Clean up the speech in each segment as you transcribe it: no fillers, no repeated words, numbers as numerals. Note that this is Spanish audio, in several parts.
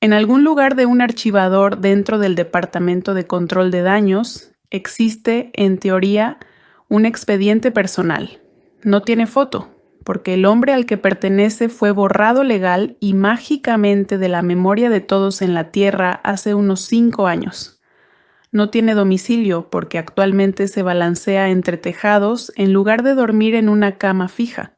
En algún lugar de un archivador dentro del Departamento de Control de Daños existe, en teoría, un expediente personal. No tiene foto, porque el hombre al que pertenece fue borrado legal y mágicamente de la memoria de todos en la Tierra hace unos 5 años. No tiene domicilio porque actualmente se balancea entre tejados en lugar de dormir en una cama fija.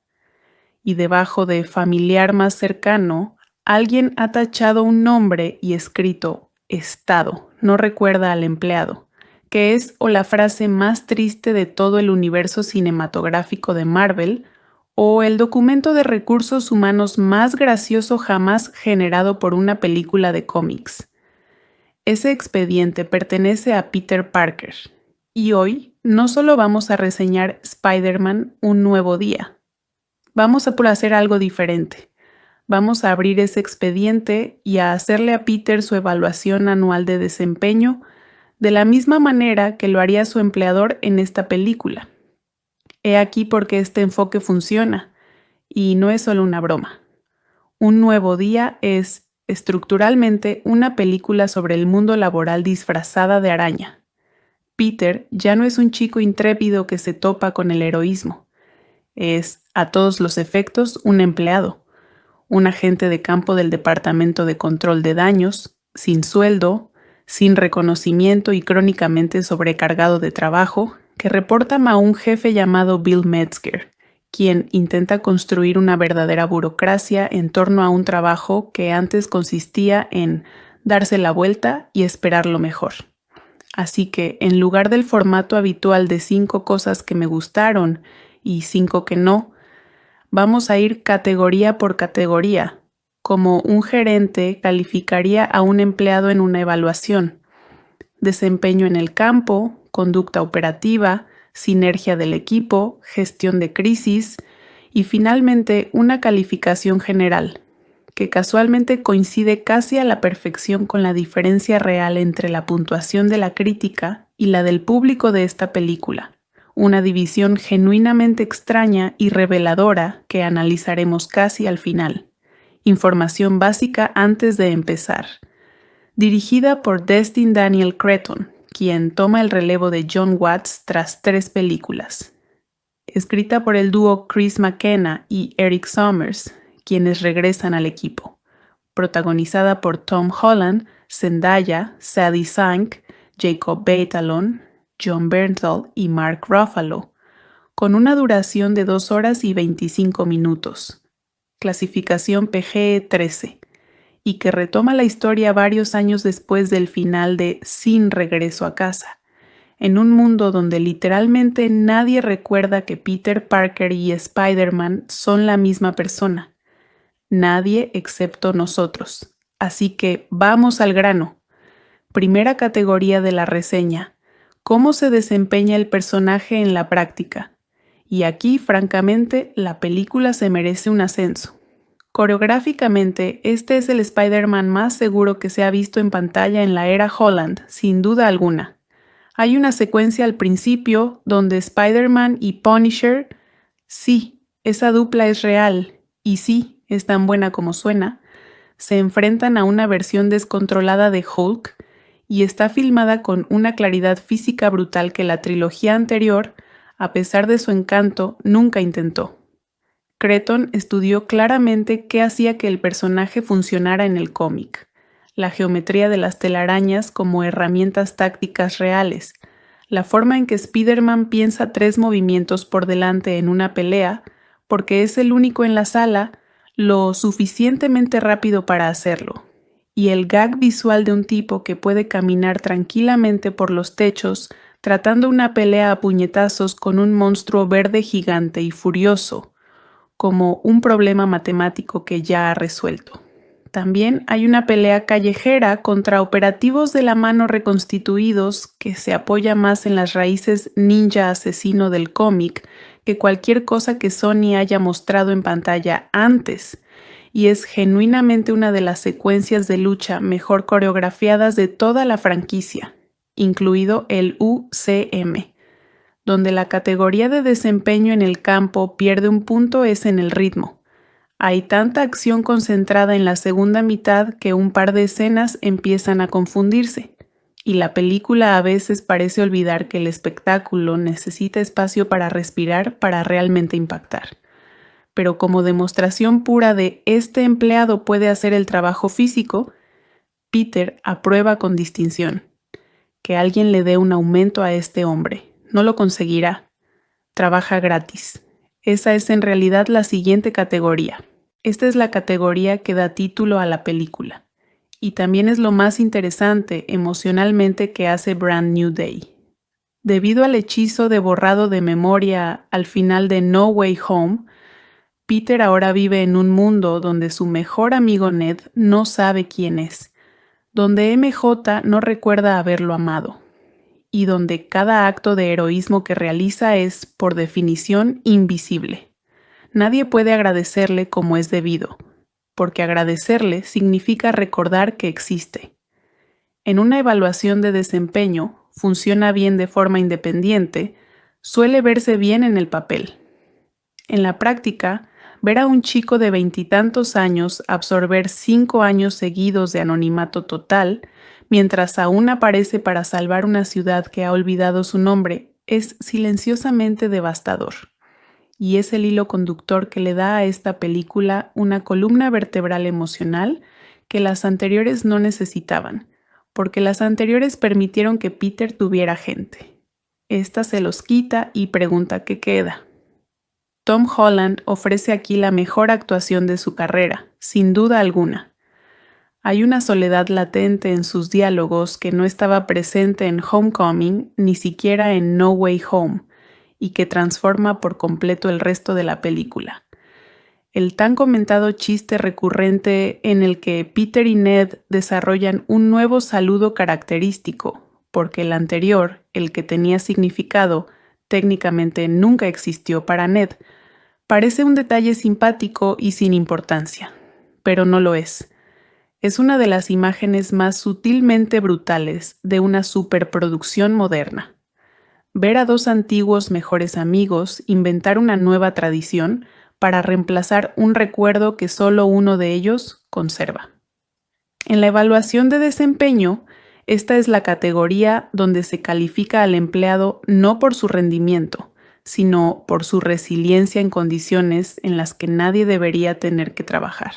Y debajo de familiar más cercano, alguien ha tachado un nombre y escrito Estado, no recuerda al empleado, que es o la frase más triste de todo el universo cinematográfico de Marvel, o el documento de recursos humanos más gracioso jamás generado por una película de cómics. Ese expediente pertenece a Peter Parker, y hoy no solo vamos a reseñar Spider-Man Un Nuevo Día. Vamos a hacer algo diferente. Vamos a abrir ese expediente y a hacerle a Peter su evaluación anual de desempeño de la misma manera que lo haría su empleador en esta película. He aquí por qué este enfoque funciona, y no es solo una broma. Un Nuevo Día es, estructuralmente, una película sobre el mundo laboral disfrazada de araña. Peter ya no es un chico intrépido que se topa con el heroísmo. Es, a todos los efectos, un empleado, un agente de campo del Departamento de Control de Daños, sin sueldo, sin reconocimiento y crónicamente sobrecargado de trabajo, que reporta a un jefe llamado Bill Metzger, quien intenta construir una verdadera burocracia en torno a un trabajo que antes consistía en darse la vuelta y esperar lo mejor. Así que, en lugar del formato habitual de 5 cosas que me gustaron y 5 que no, vamos a ir categoría por categoría, como un gerente calificaría a un empleado en una evaluación. Desempeño en el campo, conducta operativa, sinergia del equipo, gestión de crisis y finalmente una calificación general, que casualmente coincide casi a la perfección con la diferencia real entre la puntuación de la crítica y la del público de esta película. Una división genuinamente extraña y reveladora que analizaremos casi al final. Información básica antes de empezar. Dirigida por Destin Daniel Cretton, quien toma el relevo de John Watts tras 3 películas. Escrita por el dúo Chris McKenna y Eric Sommers, quienes regresan al equipo. Protagonizada por Tom Holland, Zendaya, Sadie Sink, Jacob Batalon, John Bernthal y Mark Ruffalo, con una duración de 2 horas y 25 minutos. Clasificación PG-13, y que retoma la historia varios años después del final de Sin Regreso a Casa, en un mundo donde literalmente nadie recuerda que Peter Parker y Spider-Man son la misma persona. Nadie excepto nosotros. Así que vamos al grano. Primera categoría de la reseña. ¿Cómo se desempeña el personaje en la práctica? Y aquí, francamente, la película se merece un ascenso. Coreográficamente, este es el Spider-Man más seguro que se ha visto en pantalla en la era Holland, sin duda alguna. Hay una secuencia al principio donde Spider-Man y Punisher, sí, esa dupla es real, y sí, es tan buena como suena, se enfrentan a una versión descontrolada de Hulk y está filmada con una claridad física brutal que la trilogía anterior, a pesar de su encanto, nunca intentó. Cretton estudió claramente qué hacía que el personaje funcionara en el cómic, la geometría de las telarañas como herramientas tácticas reales, la forma en que Spider-Man piensa 3 movimientos por delante en una pelea, porque es el único en la sala lo suficientemente rápido para hacerlo, y el gag visual de un tipo que puede caminar tranquilamente por los techos tratando una pelea a puñetazos con un monstruo verde gigante y furioso, como un problema matemático que ya ha resuelto. También hay una pelea callejera contra operativos de la mano reconstituidos que se apoya más en las raíces ninja asesino del cómic que cualquier cosa que Sony haya mostrado en pantalla antes, y es genuinamente una de las secuencias de lucha mejor coreografiadas de toda la franquicia, incluido el UCM. Donde la categoría de desempeño en el campo pierde un punto es en el ritmo. Hay tanta acción concentrada en la segunda mitad que un par de escenas empiezan a confundirse, y la película a veces parece olvidar que el espectáculo necesita espacio para respirar para realmente impactar. Pero como demostración pura de este empleado puede hacer el trabajo físico, Peter aprueba con distinción. Que alguien le dé un aumento a este hombre. No lo conseguirá. Trabaja gratis. Esa es en realidad la siguiente categoría. Esta es la categoría que da título a la película. Y también es lo más interesante emocionalmente que hace Brand New Day. Debido al hechizo de borrado de memoria al final de No Way Home, Peter ahora vive en un mundo donde su mejor amigo Ned no sabe quién es, donde MJ no recuerda haberlo amado, y donde cada acto de heroísmo que realiza es, por definición, invisible. Nadie puede agradecerle como es debido, porque agradecerle significa recordar que existe. En una evaluación de desempeño, funciona bien de forma independiente, suele verse bien en el papel. En la práctica, ver a un chico de 20 años absorber 5 años seguidos de anonimato total, mientras aún aparece para salvar una ciudad que ha olvidado su nombre, es silenciosamente devastador. Y es el hilo conductor que le da a esta película una columna vertebral emocional que las anteriores no necesitaban, porque las anteriores permitieron que Peter tuviera gente. Esta se los quita y pregunta qué queda. Tom Holland ofrece aquí la mejor actuación de su carrera, sin duda alguna. Hay una soledad latente en sus diálogos que no estaba presente en Homecoming ni siquiera en No Way Home, y que transforma por completo el resto de la película. El tan comentado chiste recurrente en el que Peter y Ned desarrollan un nuevo saludo característico, porque el anterior, el que tenía significado, técnicamente nunca existió para Ned, parece un detalle simpático y sin importancia, pero no lo es. Es una de las imágenes más sutilmente brutales de una superproducción moderna. Ver a dos antiguos mejores amigos inventar una nueva tradición para reemplazar un recuerdo que solo uno de ellos conserva. En la evaluación de desempeño, esta es la categoría donde se califica al empleado no por su rendimiento, sino por su resiliencia en condiciones en las que nadie debería tener que trabajar.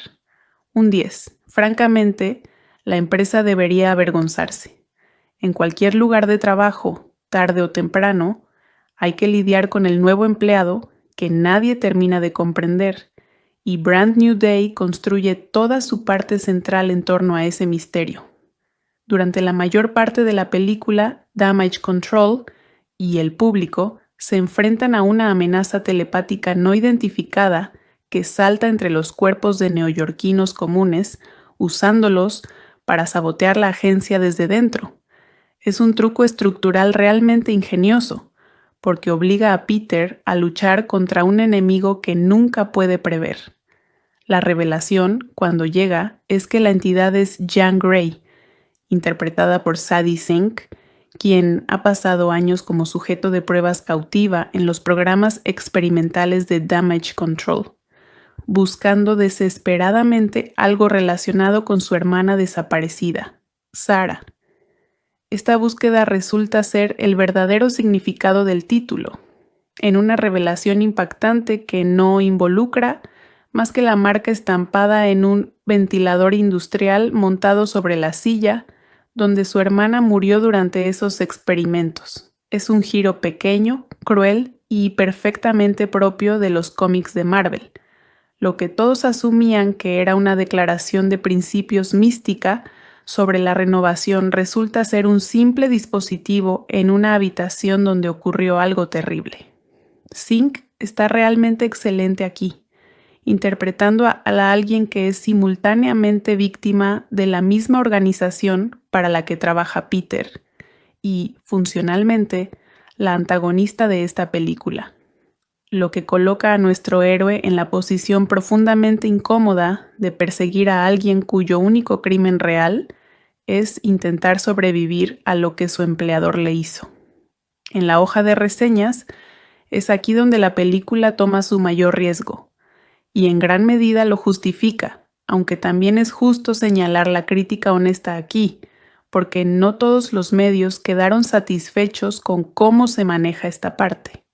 Un 10. Francamente, la empresa debería avergonzarse. En cualquier lugar de trabajo, tarde o temprano, hay que lidiar con el nuevo empleado que nadie termina de comprender, y Brand New Day construye toda su parte central en torno a ese misterio. Durante la mayor parte de la película, Damage Control y el público se enfrentan a una amenaza telepática no identificada que salta entre los cuerpos de neoyorquinos comunes, usándolos para sabotear la agencia desde dentro. Es un truco estructural realmente ingenioso, porque obliga a Peter a luchar contra un enemigo que nunca puede prever. La revelación, cuando llega, es que la entidad es Jean Grey, interpretada por Sadie Sink, quien ha pasado años como sujeto de pruebas cautiva en los programas experimentales de Damage Control, buscando desesperadamente algo relacionado con su hermana desaparecida, Sarah. Esta búsqueda resulta ser el verdadero significado del título, en una revelación impactante que no involucra más que la marca estampada en un ventilador industrial montado sobre la silla donde su hermana murió durante esos experimentos. Es un giro pequeño, cruel y perfectamente propio de los cómics de Marvel. Lo que todos asumían que era una declaración de principios mística sobre la renovación resulta ser un simple dispositivo en una habitación donde ocurrió algo terrible. Sink está realmente excelente aquí, interpretando a alguien que es simultáneamente víctima de la misma organización para la que trabaja Peter y, funcionalmente, la antagonista de esta película, lo que coloca a nuestro héroe en la posición profundamente incómoda de perseguir a alguien cuyo único crimen real es intentar sobrevivir a lo que su empleador le hizo. En la hoja de reseñas, es aquí donde la película toma su mayor riesgo. y en gran medida lo justifica, aunque también es justo señalar la crítica honesta aquí, porque no todos los medios quedaron satisfechos con cómo se maneja esta parte.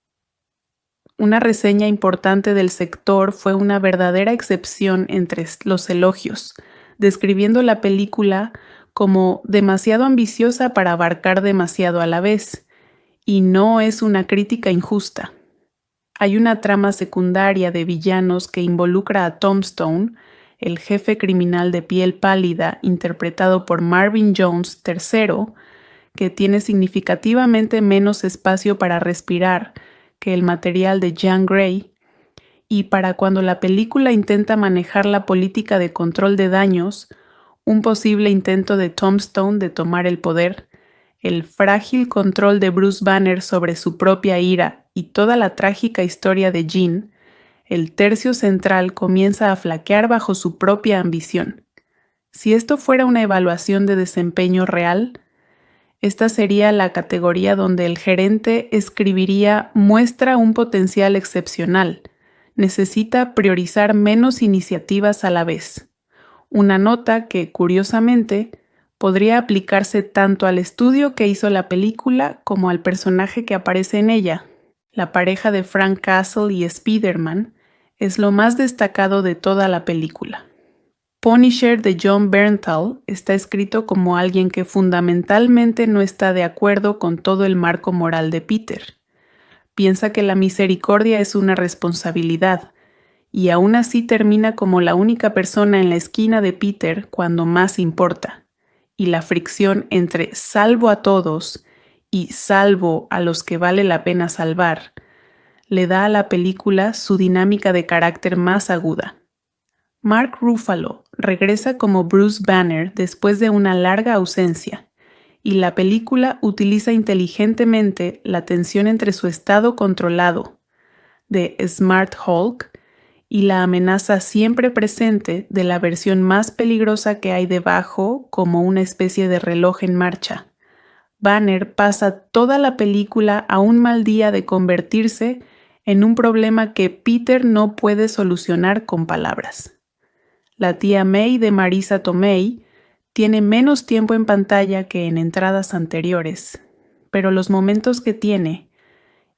Una reseña importante del sector fue una verdadera excepción entre los elogios, describiendo la película como demasiado ambiciosa para abarcar demasiado a la vez, y no es una crítica injusta. Hay una trama secundaria de villanos que involucra a Tombstone, el jefe criminal de piel pálida interpretado por Marvin Jones III, que tiene significativamente menos espacio para respirar que el material de Jean Grey, y para cuando la película intenta manejar la política de control de daños, un posible intento de Tombstone de tomar el poder, el frágil control de Bruce Banner sobre su propia ira y toda la trágica historia de Jean, el tercio central comienza a flaquear bajo su propia ambición. Si esto fuera una evaluación de desempeño real, esta sería la categoría donde el gerente escribiría muestra un potencial excepcional, necesita priorizar menos iniciativas a la vez. Una nota que, curiosamente, podría aplicarse tanto al estudio que hizo la película como al personaje que aparece en ella. La pareja de Frank Castle y Spider-Man es lo más destacado de toda la película. Punisher de Jon Bernthal está escrito como alguien que fundamentalmente no está de acuerdo con todo el marco moral de Peter. Piensa que la misericordia es una responsabilidad, y aún así termina como la única persona en la esquina de Peter cuando más importa, y la fricción entre salvo a todos y salvo a los que vale la pena salvar le da a la película su dinámica de carácter más aguda. Mark Ruffalo regresa como Bruce Banner después de una larga ausencia, y la película utiliza inteligentemente la tensión entre su estado controlado, de Smart Hulk, y la amenaza siempre presente de la versión más peligrosa que hay debajo como una especie de reloj en marcha. Banner pasa toda la película a un mal día de convertirse en un problema que Peter no puede solucionar con palabras. La tía May de Marisa Tomei tiene menos tiempo en pantalla que en entradas anteriores, pero los momentos que tiene,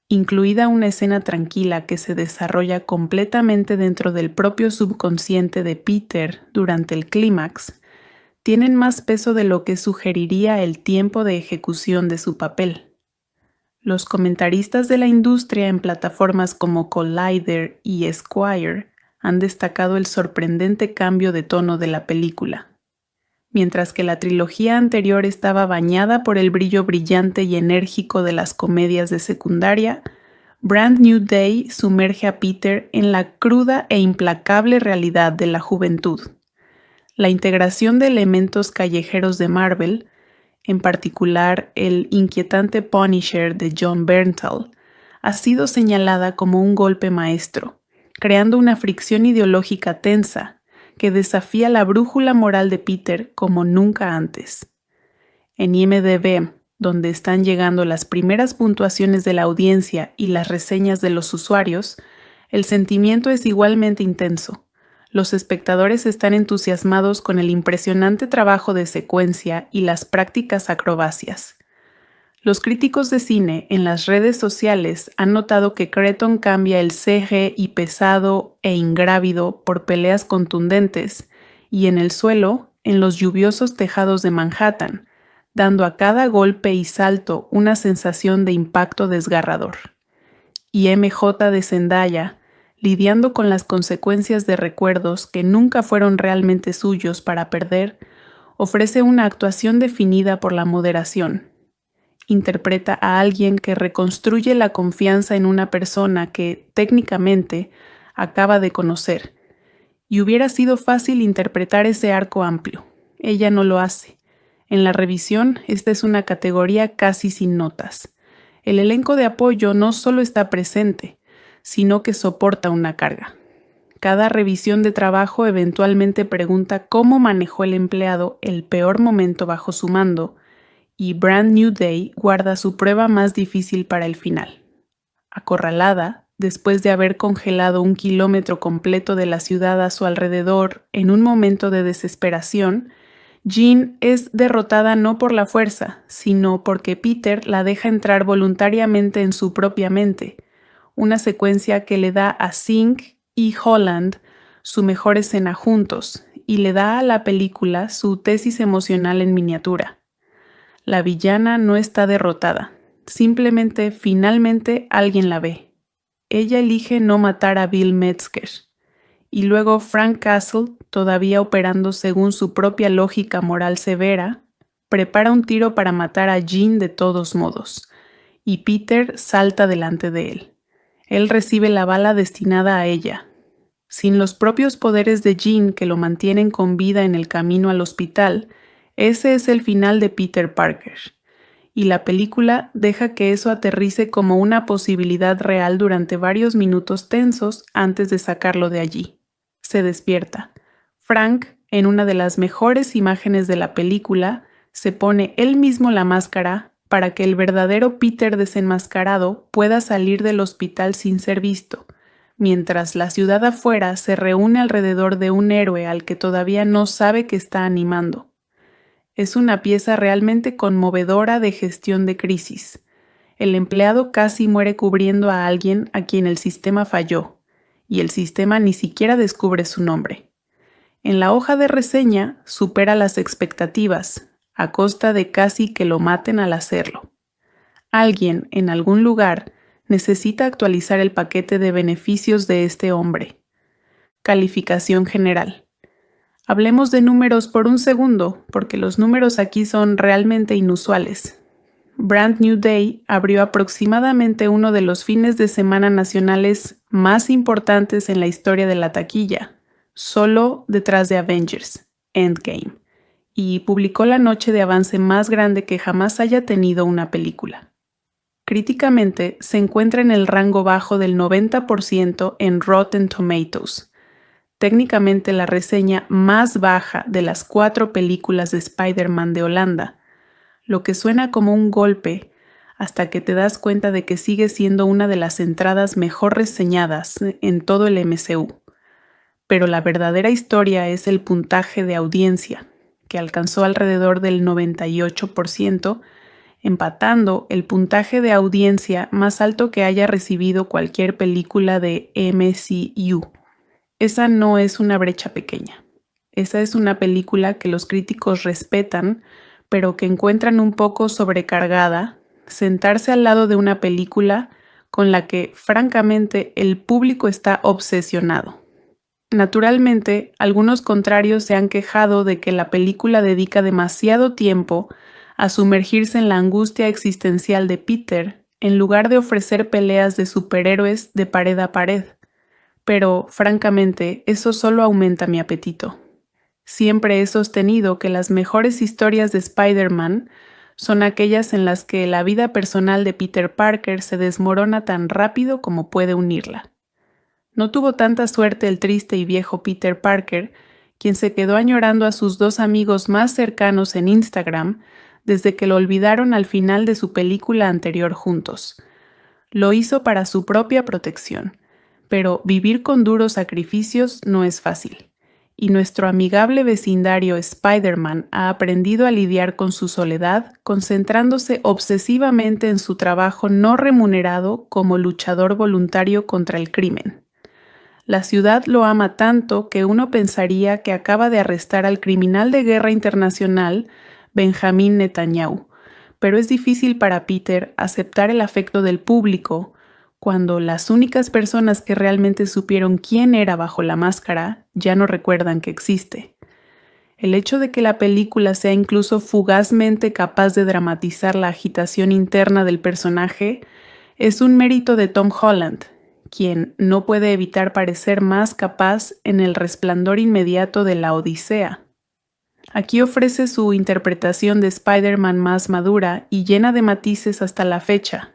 incluida una escena tranquila que se desarrolla completamente dentro del propio subconsciente de Peter durante el clímax, tienen más peso de lo que sugeriría el tiempo de ejecución de su papel. Los comentaristas de la industria en plataformas como Collider y Esquire han destacado el sorprendente cambio de tono de la película. Mientras que la trilogía anterior estaba bañada por el brillo brillante y enérgico de las comedias de secundaria, Brand New Day sumerge a Peter en la cruda e implacable realidad de la juventud. La integración de elementos callejeros de Marvel, en particular el inquietante Punisher de Jon Bernthal, ha sido señalada como un golpe maestro, creando una fricción ideológica tensa que desafía la brújula moral de Peter como nunca antes. En IMDb, donde están llegando las primeras puntuaciones de la audiencia y las reseñas de los usuarios, el sentimiento es igualmente intenso. Los espectadores están entusiasmados con el impresionante trabajo de secuencia y las prácticas acrobacias. Los críticos de cine en las redes sociales han notado que Cretton cambia el CGI pesado e ingrávido por peleas contundentes y en el suelo, en los lluviosos tejados de Manhattan, dando a cada golpe y salto una sensación de impacto desgarrador. Y MJ de Zendaya, lidiando con las consecuencias de recuerdos que nunca fueron realmente suyos para perder, ofrece una actuación definida por la moderación. Interpreta a alguien que reconstruye la confianza en una persona que, técnicamente, acaba de conocer. Y hubiera sido fácil interpretar ese arco amplio. Ella no lo hace. En la revisión, esta es una categoría casi sin notas. El elenco de apoyo no solo está presente, sino que soporta una carga. Cada revisión de trabajo eventualmente pregunta cómo manejó el empleado el peor momento bajo su mando, y Brand New Day guarda su prueba más difícil para el final. Acorralada, después de haber congelado 1 kilómetro completo de la ciudad a su alrededor en un momento de desesperación, Jean es derrotada no por la fuerza, sino porque Peter la deja entrar voluntariamente en su propia mente, una secuencia que le da a Singh y Holland su mejor escena juntos y le da a la película su tesis emocional en miniatura. La villana no está derrotada, simplemente finalmente alguien la ve. Ella elige no matar a Bill Metzger. Y luego Frank Castle, todavía operando según su propia lógica moral severa, prepara un tiro para matar a Jean de todos modos, y Peter salta delante de él. Él recibe la bala destinada a ella. Sin los propios poderes de Jean que lo mantienen con vida en el camino al hospital, ese es el final de Peter Parker. Y la película deja que eso aterrice como una posibilidad real durante varios minutos tensos antes de sacarlo de allí. Se despierta. Frank, en una de las mejores imágenes de la película, se pone él mismo la máscara para que el verdadero Peter desenmascarado pueda salir del hospital sin ser visto, mientras la ciudad afuera se reúne alrededor de un héroe al que todavía no sabe que está animando. Es una pieza realmente conmovedora de gestión de crisis. El empleado casi muere cubriendo a alguien a quien el sistema falló, y el sistema ni siquiera descubre su nombre. En la hoja de reseña supera las expectativas, a costa de casi que lo maten al hacerlo. Alguien, en algún lugar, necesita actualizar el paquete de beneficios de este hombre. Calificación general. Hablemos de números por un segundo, porque los números aquí son realmente inusuales. Brand New Day abrió aproximadamente uno de los fines de semana nacionales más importantes en la historia de la taquilla, solo detrás de Avengers, Endgame, y publicó la noche de avance más grande que jamás haya tenido una película. Críticamente, se encuentra en el rango bajo del 90% en Rotten Tomatoes, técnicamente la reseña más baja de las 4 películas de Spider-Man de Holanda, lo que suena como un golpe hasta que te das cuenta de que sigue siendo una de las entradas mejor reseñadas en todo el MCU. Pero la verdadera historia es el puntaje de audiencia, que alcanzó alrededor del 98%, empatando el puntaje de audiencia más alto que haya recibido cualquier película de MCU. Esa no es una brecha pequeña. Esa es una película que los críticos respetan, pero que encuentran un poco sobrecargada, sentarse al lado de una película con la que, francamente, el público está obsesionado. Naturalmente, algunos contrarios se han quejado de que la película dedica demasiado tiempo a sumergirse en la angustia existencial de Peter, en lugar de ofrecer peleas de superhéroes de pared a pared. Pero, francamente, eso solo aumenta mi apetito. Siempre he sostenido que las mejores historias de Spider-Man son aquellas en las que la vida personal de Peter Parker se desmorona tan rápido como puede unirla. No tuvo tanta suerte el triste y viejo Peter Parker, quien se quedó añorando a sus 2 amigos más cercanos en Instagram desde que lo olvidaron al final de su película anterior juntos. Lo hizo para su propia protección. Pero vivir con duros sacrificios no es fácil, y nuestro amigable vecindario Spider-Man ha aprendido a lidiar con su soledad, concentrándose obsesivamente en su trabajo no remunerado como luchador voluntario contra el crimen. La ciudad lo ama tanto que uno pensaría que acaba de arrestar al criminal de guerra internacional Benjamín Netanyahu, pero es difícil para Peter aceptar el afecto del público cuando las únicas personas que realmente supieron quién era bajo la máscara ya no recuerdan que existe. El hecho de que la película sea incluso fugazmente capaz de dramatizar la agitación interna del personaje es un mérito de Tom Holland, quien no puede evitar parecer más capaz en El resplandor inmediato de la Odisea. Aquí ofrece su interpretación de Spider-Man más madura y llena de matices hasta la fecha,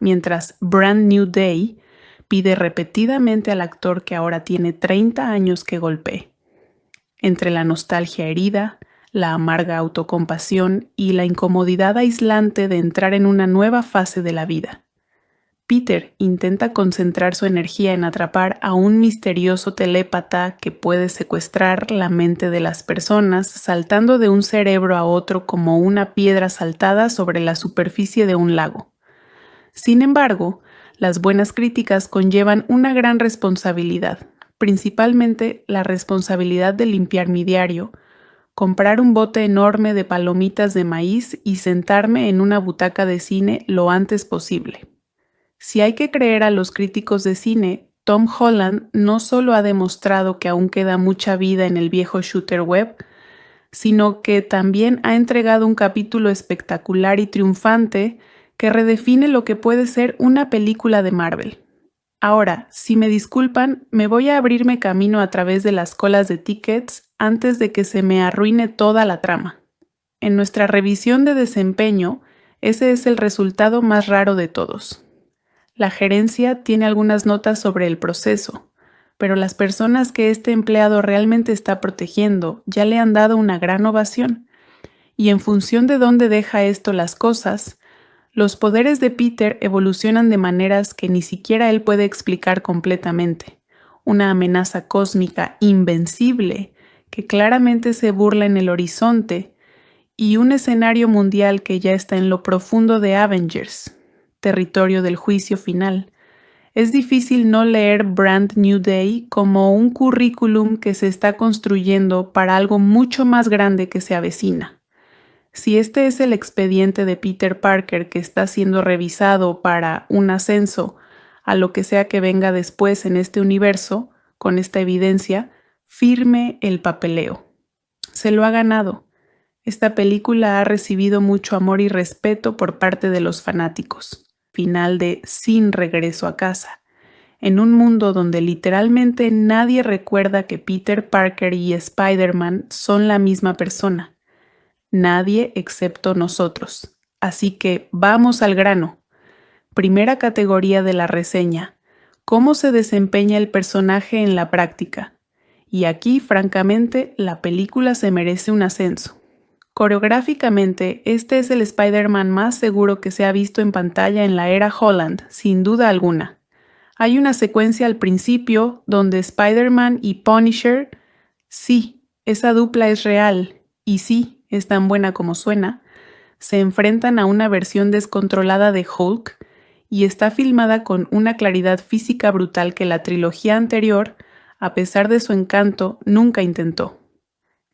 mientras Brand New Day pide repetidamente al actor que ahora tiene 30 años que golpee. Entre la nostalgia herida, la amarga autocompasión y la incomodidad aislante de entrar en una nueva fase de la vida. Peter intenta concentrar su energía en atrapar a un misterioso telépata que puede secuestrar la mente de las personas, saltando de un cerebro a otro como una piedra saltada sobre la superficie de un lago. Sin embargo, las buenas críticas conllevan una gran responsabilidad, principalmente la responsabilidad de limpiar mi diario, comprar un bote enorme de palomitas de maíz y sentarme en una butaca de cine lo antes posible. Si hay que creer a los críticos de cine, Tom Holland no solo ha demostrado que aún queda mucha vida en el viejo shooter web, sino que también ha entregado un capítulo espectacular y triunfante que redefine lo que puede ser una película de Marvel. Ahora, si me disculpan, me voy a abrirme camino a través de las colas de tickets antes de que se me arruine toda la trama. En nuestra revisión de desempeño, ese es el resultado más raro de todos. La gerencia tiene algunas notas sobre el proceso, pero las personas que este empleado realmente está protegiendo ya le han dado una gran ovación. Y en función de dónde deja esto las cosas, los poderes de Peter evolucionan de maneras que ni siquiera él puede explicar completamente. Una amenaza cósmica invencible que claramente se burla en el horizonte y un escenario mundial que ya está en lo profundo de Avengers, territorio del juicio final. Es difícil no leer Brand New Day como un currículum que se está construyendo para algo mucho más grande que se avecina. Si este es el expediente de Peter Parker que está siendo revisado para un ascenso a lo que sea que venga después en este universo, con esta evidencia, firme el papeleo. Se lo ha ganado. Esta película ha recibido mucho amor y respeto por parte de los fanáticos. Final de Sin regreso a casa. En un mundo donde literalmente nadie recuerda que Peter Parker y Spider-Man son la misma persona. Nadie excepto nosotros. Así que vamos al grano. Primera categoría de la reseña. ¿Cómo se desempeña el personaje en la práctica? Y aquí, francamente, la película se merece un ascenso. Coreográficamente, este es el Spider-Man más seguro que se ha visto en pantalla en la era Holland, sin duda alguna. Hay una secuencia al principio donde Spider-Man y Punisher, sí, esa dupla es real, y sí, es tan buena como suena, se enfrentan a una versión descontrolada de Hulk y está filmada con una claridad física brutal que la trilogía anterior, a pesar de su encanto, nunca intentó.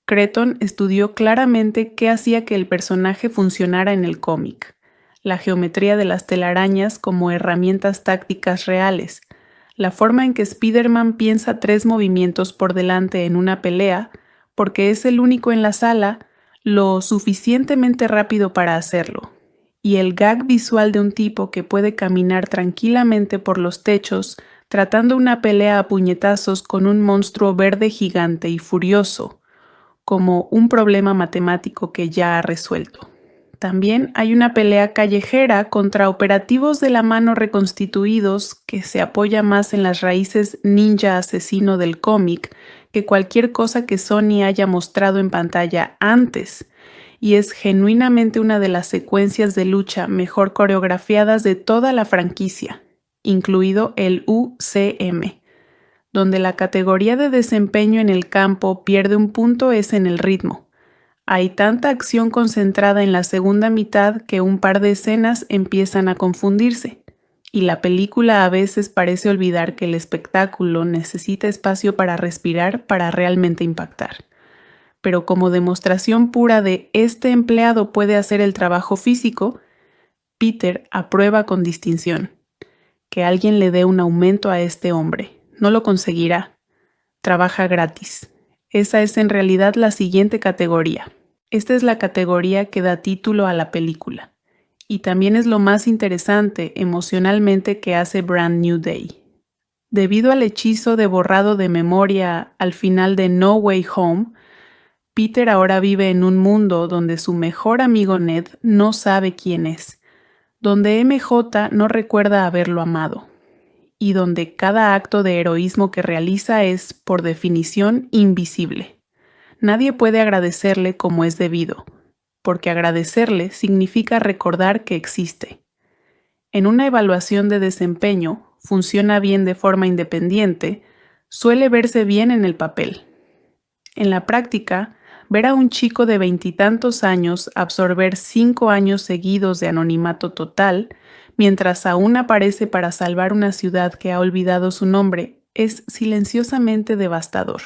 Cretton estudió claramente qué hacía que el personaje funcionara en el cómic, la geometría de las telarañas como herramientas tácticas reales, la forma en que Spider-Man piensa 3 movimientos por delante en una pelea, porque es el único en la sala lo suficientemente rápido para hacerlo, y el gag visual de un tipo que puede caminar tranquilamente por los techos tratando una pelea a puñetazos con un monstruo verde gigante y furioso, como un problema matemático que ya ha resuelto. También hay una pelea callejera contra operativos de la mano reconstituidos que se apoya más en las raíces ninja asesino del cómic que cualquier cosa que Sony haya mostrado en pantalla antes, y es genuinamente una de las secuencias de lucha mejor coreografiadas de toda la franquicia, incluido el UCM. Donde la categoría de desempeño en el campo pierde un punto es en el ritmo. Hay tanta acción concentrada en la segunda mitad que un par de escenas empiezan a confundirse, y la película a veces parece olvidar que el espectáculo necesita espacio para respirar para realmente impactar. Pero como demostración pura de este empleado puede hacer el trabajo físico, Peter aprueba con distinción. Que alguien le dé un aumento a este hombre. No lo conseguirá. Trabaja gratis. Esa es en realidad la siguiente categoría. Esta es la categoría que da título a la película. Y también es lo más interesante emocionalmente que hace Brand New Day. Debido al hechizo de borrado de memoria al final de No Way Home, Peter ahora vive en un mundo donde su mejor amigo Ned no sabe quién es, donde MJ no recuerda haberlo amado, y donde cada acto de heroísmo que realiza es, por definición, invisible. Nadie puede agradecerle como es debido, porque agradecerle significa recordar que existe. En una evaluación de desempeño, funciona bien de forma independiente, suele verse bien en el papel. En la práctica, ver a un chico de 20 años absorber 5 años seguidos de anonimato total, mientras aún aparece para salvar una ciudad que ha olvidado su nombre, es silenciosamente devastador.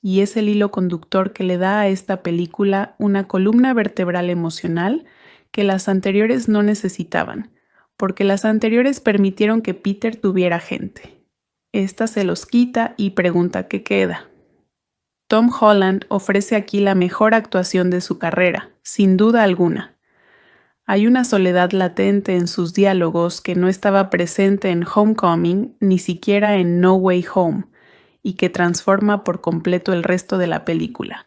Y es el hilo conductor que le da a esta película una columna vertebral emocional que las anteriores no necesitaban, porque las anteriores permitieron que Peter tuviera gente. Esta se los quita y pregunta qué queda. Tom Holland ofrece aquí la mejor actuación de su carrera, sin duda alguna. Hay una soledad latente en sus diálogos que no estaba presente en Homecoming, ni siquiera en No Way Home, y que transforma por completo el resto de la película.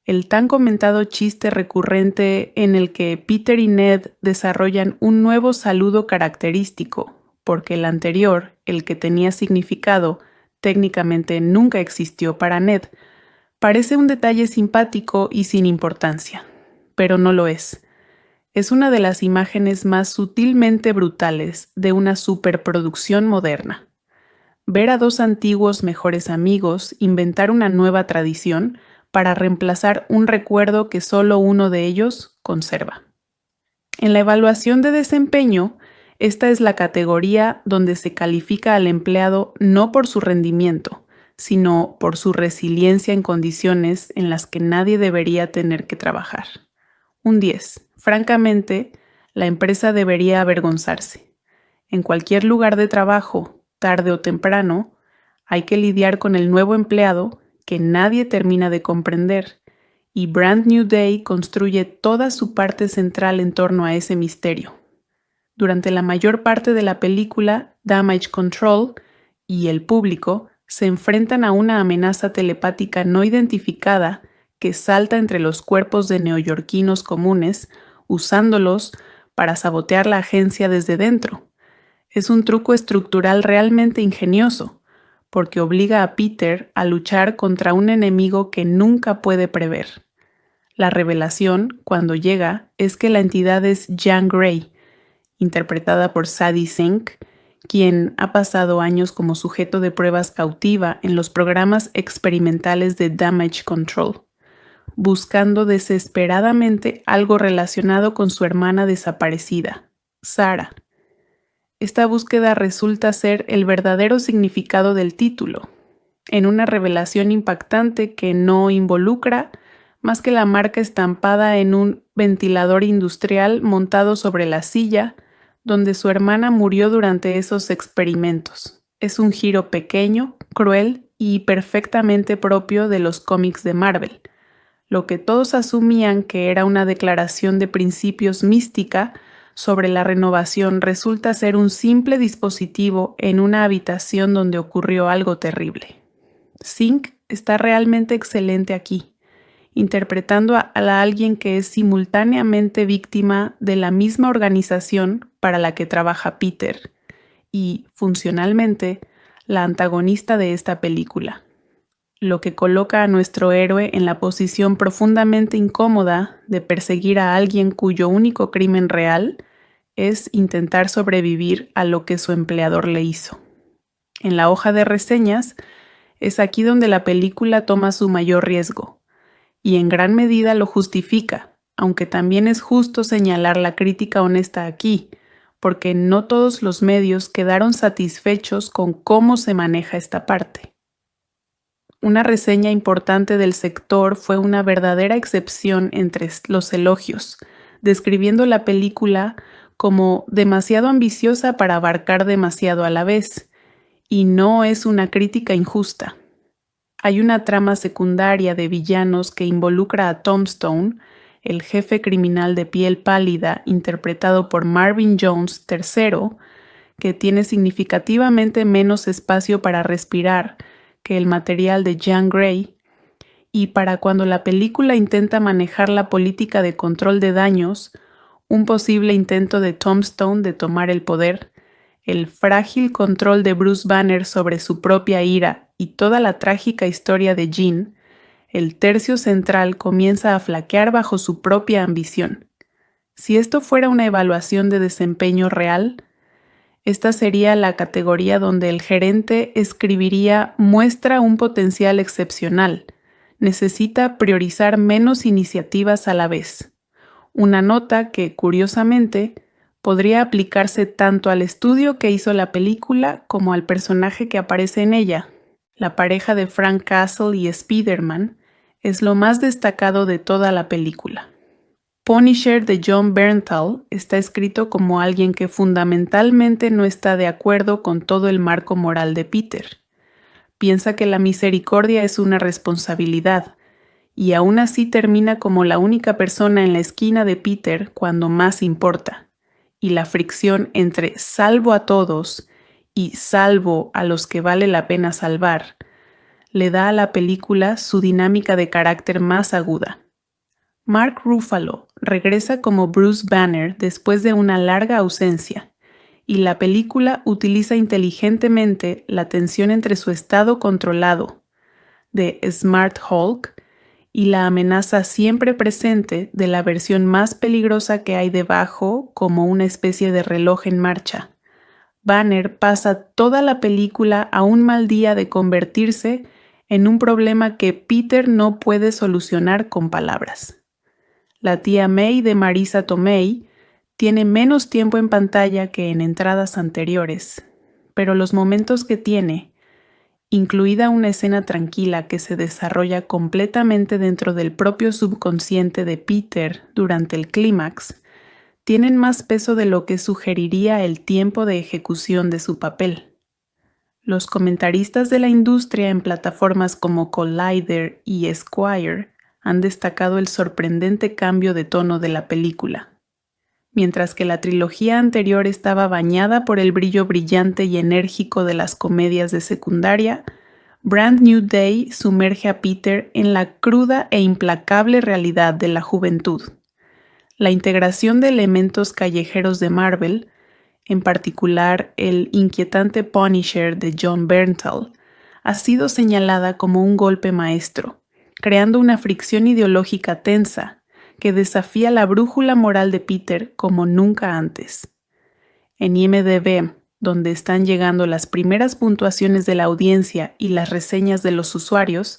El tan comentado chiste recurrente en el que Peter y Ned desarrollan un nuevo saludo característico, porque el anterior, el que tenía significado, técnicamente nunca existió para Ned, parece un detalle simpático y sin importancia, pero no lo es. Es una de las imágenes más sutilmente brutales de una superproducción moderna. Ver a dos antiguos mejores amigos inventar una nueva tradición para reemplazar un recuerdo que solo uno de ellos conserva. En la evaluación de desempeño, esta es la categoría donde se califica al empleado no por su rendimiento, sino por su resiliencia en condiciones en las que nadie debería tener que trabajar. Un 10. Francamente, la empresa debería avergonzarse. En cualquier lugar de trabajo, tarde o temprano, hay que lidiar con el nuevo empleado que nadie termina de comprender, y Brand New Day construye toda su parte central en torno a ese misterio. Durante la mayor parte de la película, Damage Control y el público se enfrentan a una amenaza telepática no identificada que salta entre los cuerpos de neoyorquinos comunes, usándolos para sabotear la agencia desde dentro. Es un truco estructural realmente ingenioso, porque obliga a Peter a luchar contra un enemigo que nunca puede prever. La revelación, cuando llega, es que la entidad es Jean Grey, interpretada por Sadie Sink, quien ha pasado años como sujeto de pruebas cautiva en los programas experimentales de Damage Control, buscando desesperadamente algo relacionado con su hermana desaparecida, Sarah. Esta búsqueda resulta ser el verdadero significado del título, en una revelación impactante que no involucra más que la marca estampada en un ventilador industrial montado sobre la silla donde su hermana murió durante esos experimentos. Es un giro pequeño, cruel y perfectamente propio de los cómics de Marvel. Lo que todos asumían que era una declaración de principios mística sobre la renovación resulta ser un simple dispositivo en una habitación donde ocurrió algo terrible. Sink está realmente excelente aquí, interpretando a alguien que es simultáneamente víctima de la misma organización para la que trabaja Peter y, funcionalmente, la antagonista de esta película, lo que coloca a nuestro héroe en la posición profundamente incómoda de perseguir a alguien cuyo único crimen real es intentar sobrevivir a lo que su empleador le hizo. En la hoja de reseñas es aquí donde la película toma su mayor riesgo, y en gran medida lo justifica, aunque también es justo señalar la crítica honesta aquí, porque no todos los medios quedaron satisfechos con cómo se maneja esta parte. Una reseña importante del sector fue una verdadera excepción entre los elogios, describiendo la película como demasiado ambiciosa para abarcar demasiado a la vez, y no es una crítica injusta. Hay una trama secundaria de villanos que involucra a Tombstone, el jefe criminal de piel pálida interpretado por Marvin Jones III, que tiene significativamente menos espacio para respirar que el material de Jean Grey, y para cuando la película intenta manejar la política de control de daños, un posible intento de Tombstone de tomar el poder, el frágil control de Bruce Banner sobre su propia ira y toda la trágica historia de Jean, el tercio central comienza a flaquear bajo su propia ambición. Si esto fuera una evaluación de desempeño real, esta sería la categoría donde el gerente escribiría muestra un potencial excepcional. Necesita priorizar menos iniciativas a la vez. Una nota que, curiosamente, podría aplicarse tanto al estudio que hizo la película como al personaje que aparece en ella. La pareja de Frank Castle y Spider-Man es lo más destacado de toda la película. Punisher de Jon Bernthal está escrito como alguien que fundamentalmente no está de acuerdo con todo el marco moral de Peter. Piensa que la misericordia es una responsabilidad, y aún así termina como la única persona en la esquina de Peter cuando más importa. Y la fricción entre salvo a todos y salvo a los que vale la pena salvar le da a la película su dinámica de carácter más aguda. Mark Ruffalo regresa como Bruce Banner después de una larga ausencia, y la película utiliza inteligentemente la tensión entre su estado controlado, de Smart Hulk, y la amenaza siempre presente de la versión más peligrosa que hay debajo como una especie de reloj en marcha. Banner pasa toda la película a un mal día de convertirse en un problema que Peter no puede solucionar con palabras. La tía May de Marisa Tomei tiene menos tiempo en pantalla que en entradas anteriores, pero los momentos que tiene, incluida una escena tranquila que se desarrolla completamente dentro del propio subconsciente de Peter durante el clímax, tienen más peso de lo que sugeriría el tiempo de ejecución de su papel. Los comentaristas de la industria en plataformas como Collider y Esquire han destacado el sorprendente cambio de tono de la película. Mientras que la trilogía anterior estaba bañada por el brillo brillante y enérgico de las comedias de secundaria, Brand New Day sumerge a Peter en la cruda e implacable realidad de la juventud. La integración de elementos callejeros de Marvel, en particular el inquietante Punisher de Jon Bernthal, ha sido señalada como un golpe maestro, creando una fricción ideológica tensa que desafía la brújula moral de Peter como nunca antes. En IMDb, donde están llegando las primeras puntuaciones de la audiencia y las reseñas de los usuarios,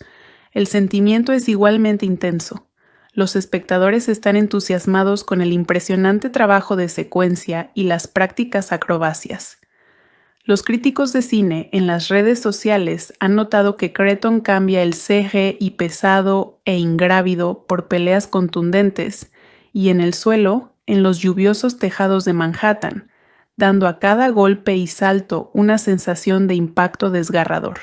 el sentimiento es igualmente intenso. Los espectadores están entusiasmados con el impresionante trabajo de secuencia y las prácticas acrobacias. Los críticos de cine en las redes sociales han notado que Cretton cambia el CGI pesado e ingrávido por peleas contundentes y en el suelo, en los lluviosos tejados de Manhattan, dando a cada golpe y salto una sensación de impacto desgarrador.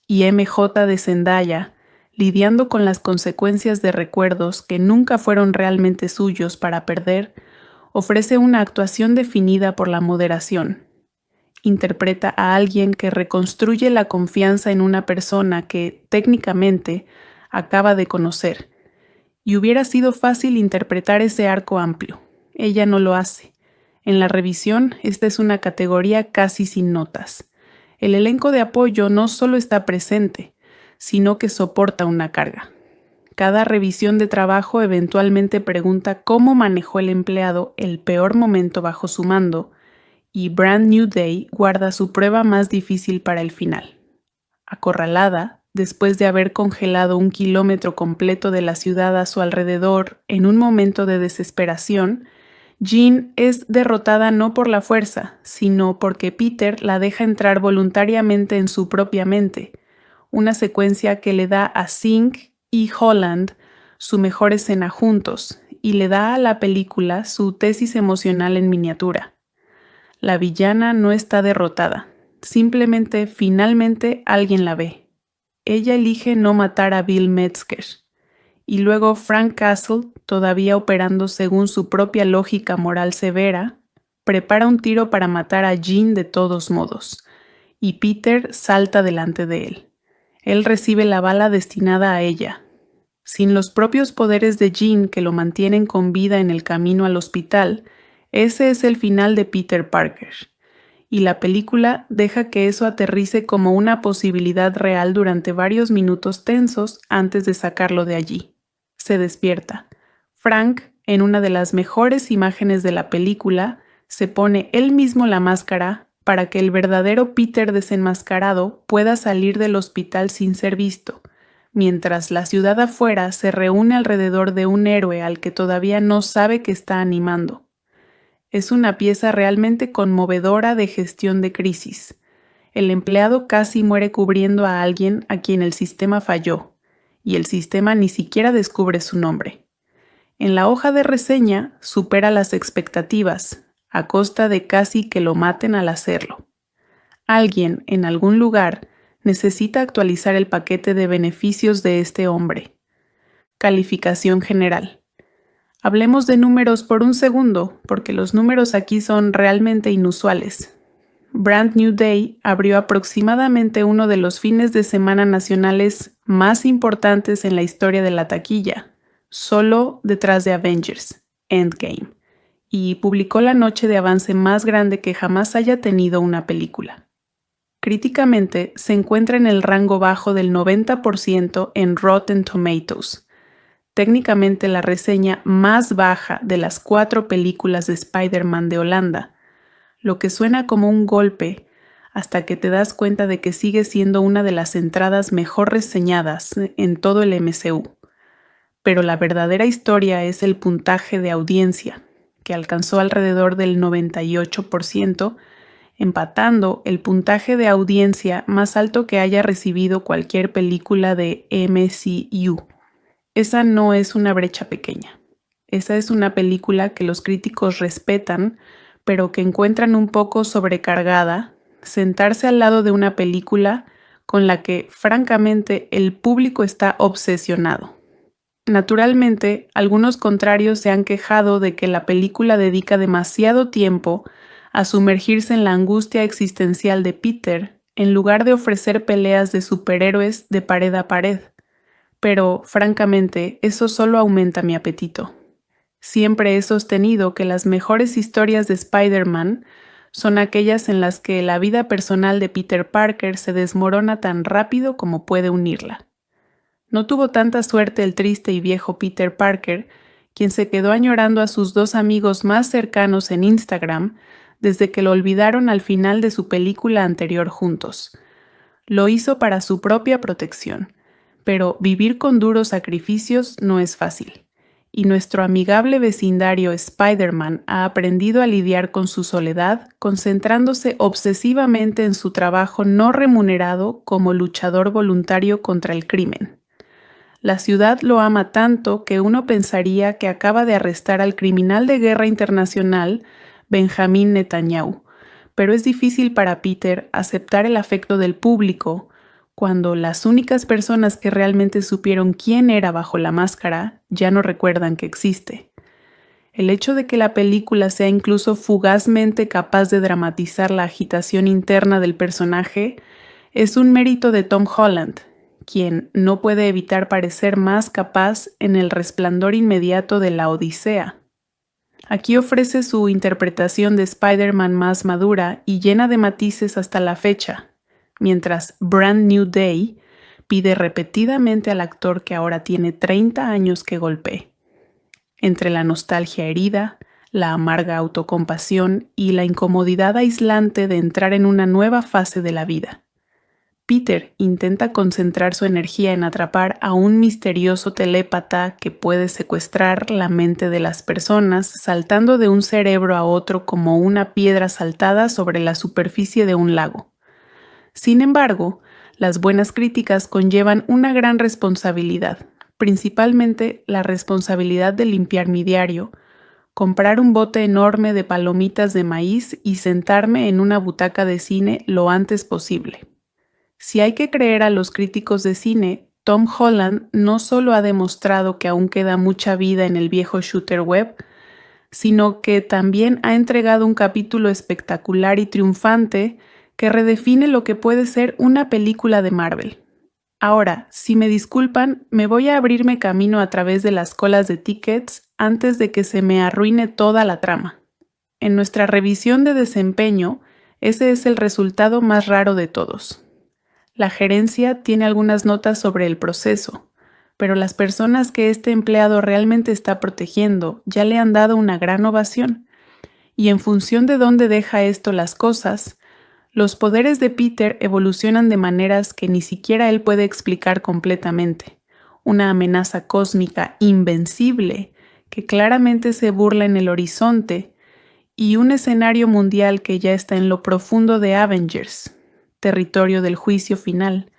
Y MJ de Zendaya, lidiando con las consecuencias de recuerdos que nunca fueron realmente suyos para perder, ofrece una actuación definida por la moderación. Interpreta a alguien que reconstruye la confianza en una persona que, técnicamente, acaba de conocer. Y hubiera sido fácil interpretar ese arco amplio. Ella no lo hace. En la revisión, esta es una categoría casi sin notas. El elenco de apoyo no solo está presente, sino que soporta una carga. Cada revisión de trabajo eventualmente pregunta cómo manejó el empleado el peor momento bajo su mando, y Brand New Day guarda su prueba más difícil para el final. Acorralada, después de haber congelado 1 kilómetro completo de la ciudad a su alrededor en un momento de desesperación, Jean es derrotada no por la fuerza, sino porque Peter la deja entrar voluntariamente en su propia mente, una secuencia que le da a Singh y Holland su mejor escena juntos y le da a la película su tesis emocional en miniatura. La villana no está derrotada, simplemente finalmente alguien la ve. Ella elige no matar a Bill Metzger. Y luego Frank Castle, todavía operando según su propia lógica moral severa, prepara un tiro para matar a Jean de todos modos, y Peter salta delante de él. Él recibe la bala destinada a ella. Sin los propios poderes de Jean que lo mantienen con vida en el camino al hospital, ese es el final de Peter Parker. Y la película deja que eso aterrice como una posibilidad real durante varios minutos tensos antes de sacarlo de allí. Se despierta. Frank en una de las mejores imágenes de la película, se pone él mismo la máscara para que el verdadero Peter desenmascarado pueda salir del hospital sin ser visto, mientras la ciudad afuera se reúne alrededor de un héroe al que todavía no sabe que está animando. Es una pieza realmente conmovedora de gestión de crisis. El empleado casi muere cubriendo a alguien a quien el sistema falló, y el sistema ni siquiera descubre su nombre. En la hoja de reseña supera las expectativas, a costa de casi que lo maten al hacerlo. Alguien, en algún lugar, necesita actualizar el paquete de beneficios de este hombre. Calificación general. Hablemos de números por un segundo, porque los números aquí son realmente inusuales. Brand New Day abrió aproximadamente uno de los fines de semana nacionales más importantes en la historia de la taquilla, solo detrás de Avengers, Endgame, y publicó la noche de avance más grande que jamás haya tenido una película. Críticamente, se encuentra en el rango bajo del 90% en Rotten Tomatoes, técnicamente la reseña más baja de las 4 películas de Spider-Man de Holanda, lo que suena como un golpe hasta que te das cuenta de que sigue siendo una de las entradas mejor reseñadas en todo el MCU. Pero la verdadera historia es el puntaje de audiencia, que alcanzó alrededor del 98%, empatando el puntaje de audiencia más alto que haya recibido cualquier película de MCU. Esa no es una brecha pequeña. Esa es una película que los críticos respetan, pero que encuentran un poco sobrecargada, sentarse al lado de una película con la que, francamente, el público está obsesionado. Naturalmente, algunos contrarios se han quejado de que la película dedica demasiado tiempo a sumergirse en la angustia existencial de Peter, en lugar de ofrecer peleas de superhéroes de pared a pared. Pero, francamente, eso solo aumenta mi apetito. Siempre he sostenido que las mejores historias de Spider-Man son aquellas en las que la vida personal de Peter Parker se desmorona tan rápido como puede unirla. No tuvo tanta suerte el triste y viejo Peter Parker, quien se quedó añorando a sus 2 amigos más cercanos en Instagram desde que lo olvidaron al final de su película anterior juntos. Lo hizo para su propia protección, pero vivir con duros sacrificios no es fácil. Y nuestro amigable vecindario Spider-Man ha aprendido a lidiar con su soledad, concentrándose obsesivamente en su trabajo no remunerado como luchador voluntario contra el crimen. La ciudad lo ama tanto que uno pensaría que acaba de arrestar al criminal de guerra internacional, Benjamín Netanyahu, pero es difícil para Peter aceptar el afecto del público cuando las únicas personas que realmente supieron quién era bajo la máscara ya no recuerdan que existe. El hecho de que la película sea incluso fugazmente capaz de dramatizar la agitación interna del personaje es un mérito de Tom Holland, quien no puede evitar parecer más capaz en el resplandor inmediato de la Odisea. Aquí ofrece su interpretación de Spider-Man más madura y llena de matices hasta la fecha, mientras Brand New Day pide repetidamente al actor que ahora tiene 30 años que golpee. Entre la nostalgia herida, la amarga autocompasión y la incomodidad aislante de entrar en una nueva fase de la vida, Peter intenta concentrar su energía en atrapar a un misterioso telépata que puede secuestrar la mente de las personas saltando de un cerebro a otro como una piedra saltada sobre la superficie de un lago. Sin embargo, las buenas críticas conllevan una gran responsabilidad, principalmente la responsabilidad de limpiar mi diario, comprar un bote enorme de palomitas de maíz y sentarme en una butaca de cine lo antes posible. Si hay que creer a los críticos de cine, Tom Holland no solo ha demostrado que aún queda mucha vida en el viejo shooter web, sino que también ha entregado un capítulo espectacular y triunfante que redefine lo que puede ser una película de Marvel. Ahora, si me disculpan, me voy a abrirme camino a través de las colas de tickets antes de que se me arruine toda la trama. En nuestra revisión de desempeño, ese es el resultado más raro de todos. La gerencia tiene algunas notas sobre el proceso, pero las personas que este empleado realmente está protegiendo ya le han dado una gran ovación. Y en función de dónde deja esto las cosas, los poderes de Peter evolucionan de maneras que ni siquiera él puede explicar completamente. Una amenaza cósmica invencible que claramente se burla en el horizonte y un escenario mundial que ya está en lo profundo de Avengers, territorio del juicio final.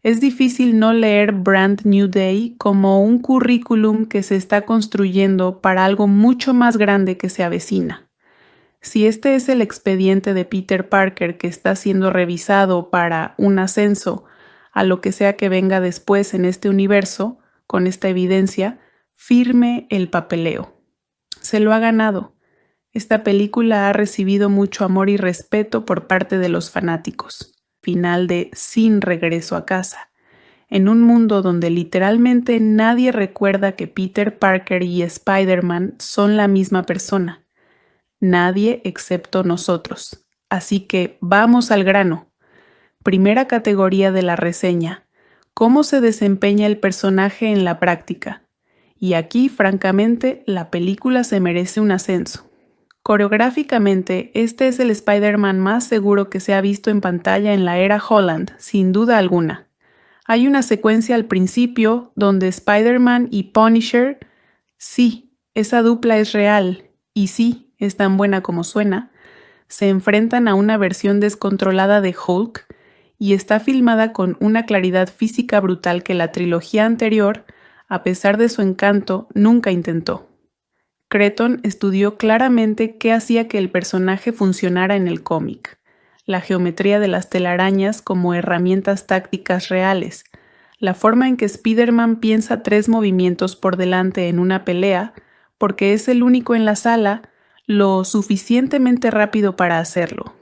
Es difícil no leer Brand New Day como un currículum que se está construyendo para algo mucho más grande que se avecina. Si este es el expediente de Peter Parker que está siendo revisado para un ascenso a lo que sea que venga después en este universo, con esta evidencia, firme el papeleo. Se lo ha ganado. Esta película ha recibido mucho amor y respeto por parte de los fanáticos. Final de Sin regreso a casa. En un mundo donde literalmente nadie recuerda que Peter Parker y Spider-Man son la misma persona. Nadie excepto nosotros. Así que vamos al grano. Primera categoría de la reseña. ¿Cómo se desempeña el personaje en la práctica? Y aquí, francamente, la película se merece un ascenso. Coreográficamente, este es el Spider-Man más seguro que se ha visto en pantalla en la era Holland, sin duda alguna. Hay una secuencia al principio donde Spider-Man y Punisher, sí, esa dupla es real, y sí, es tan buena como suena, se enfrentan a una versión descontrolada de Hulk y está filmada con una claridad física brutal que la trilogía anterior, a pesar de su encanto, nunca intentó. Cretton estudió claramente qué hacía que el personaje funcionara en el cómic, la geometría de las telarañas como herramientas tácticas reales, la forma en que Spider-Man piensa 3 movimientos por delante en una pelea, porque es el único en la sala lo suficientemente rápido para hacerlo,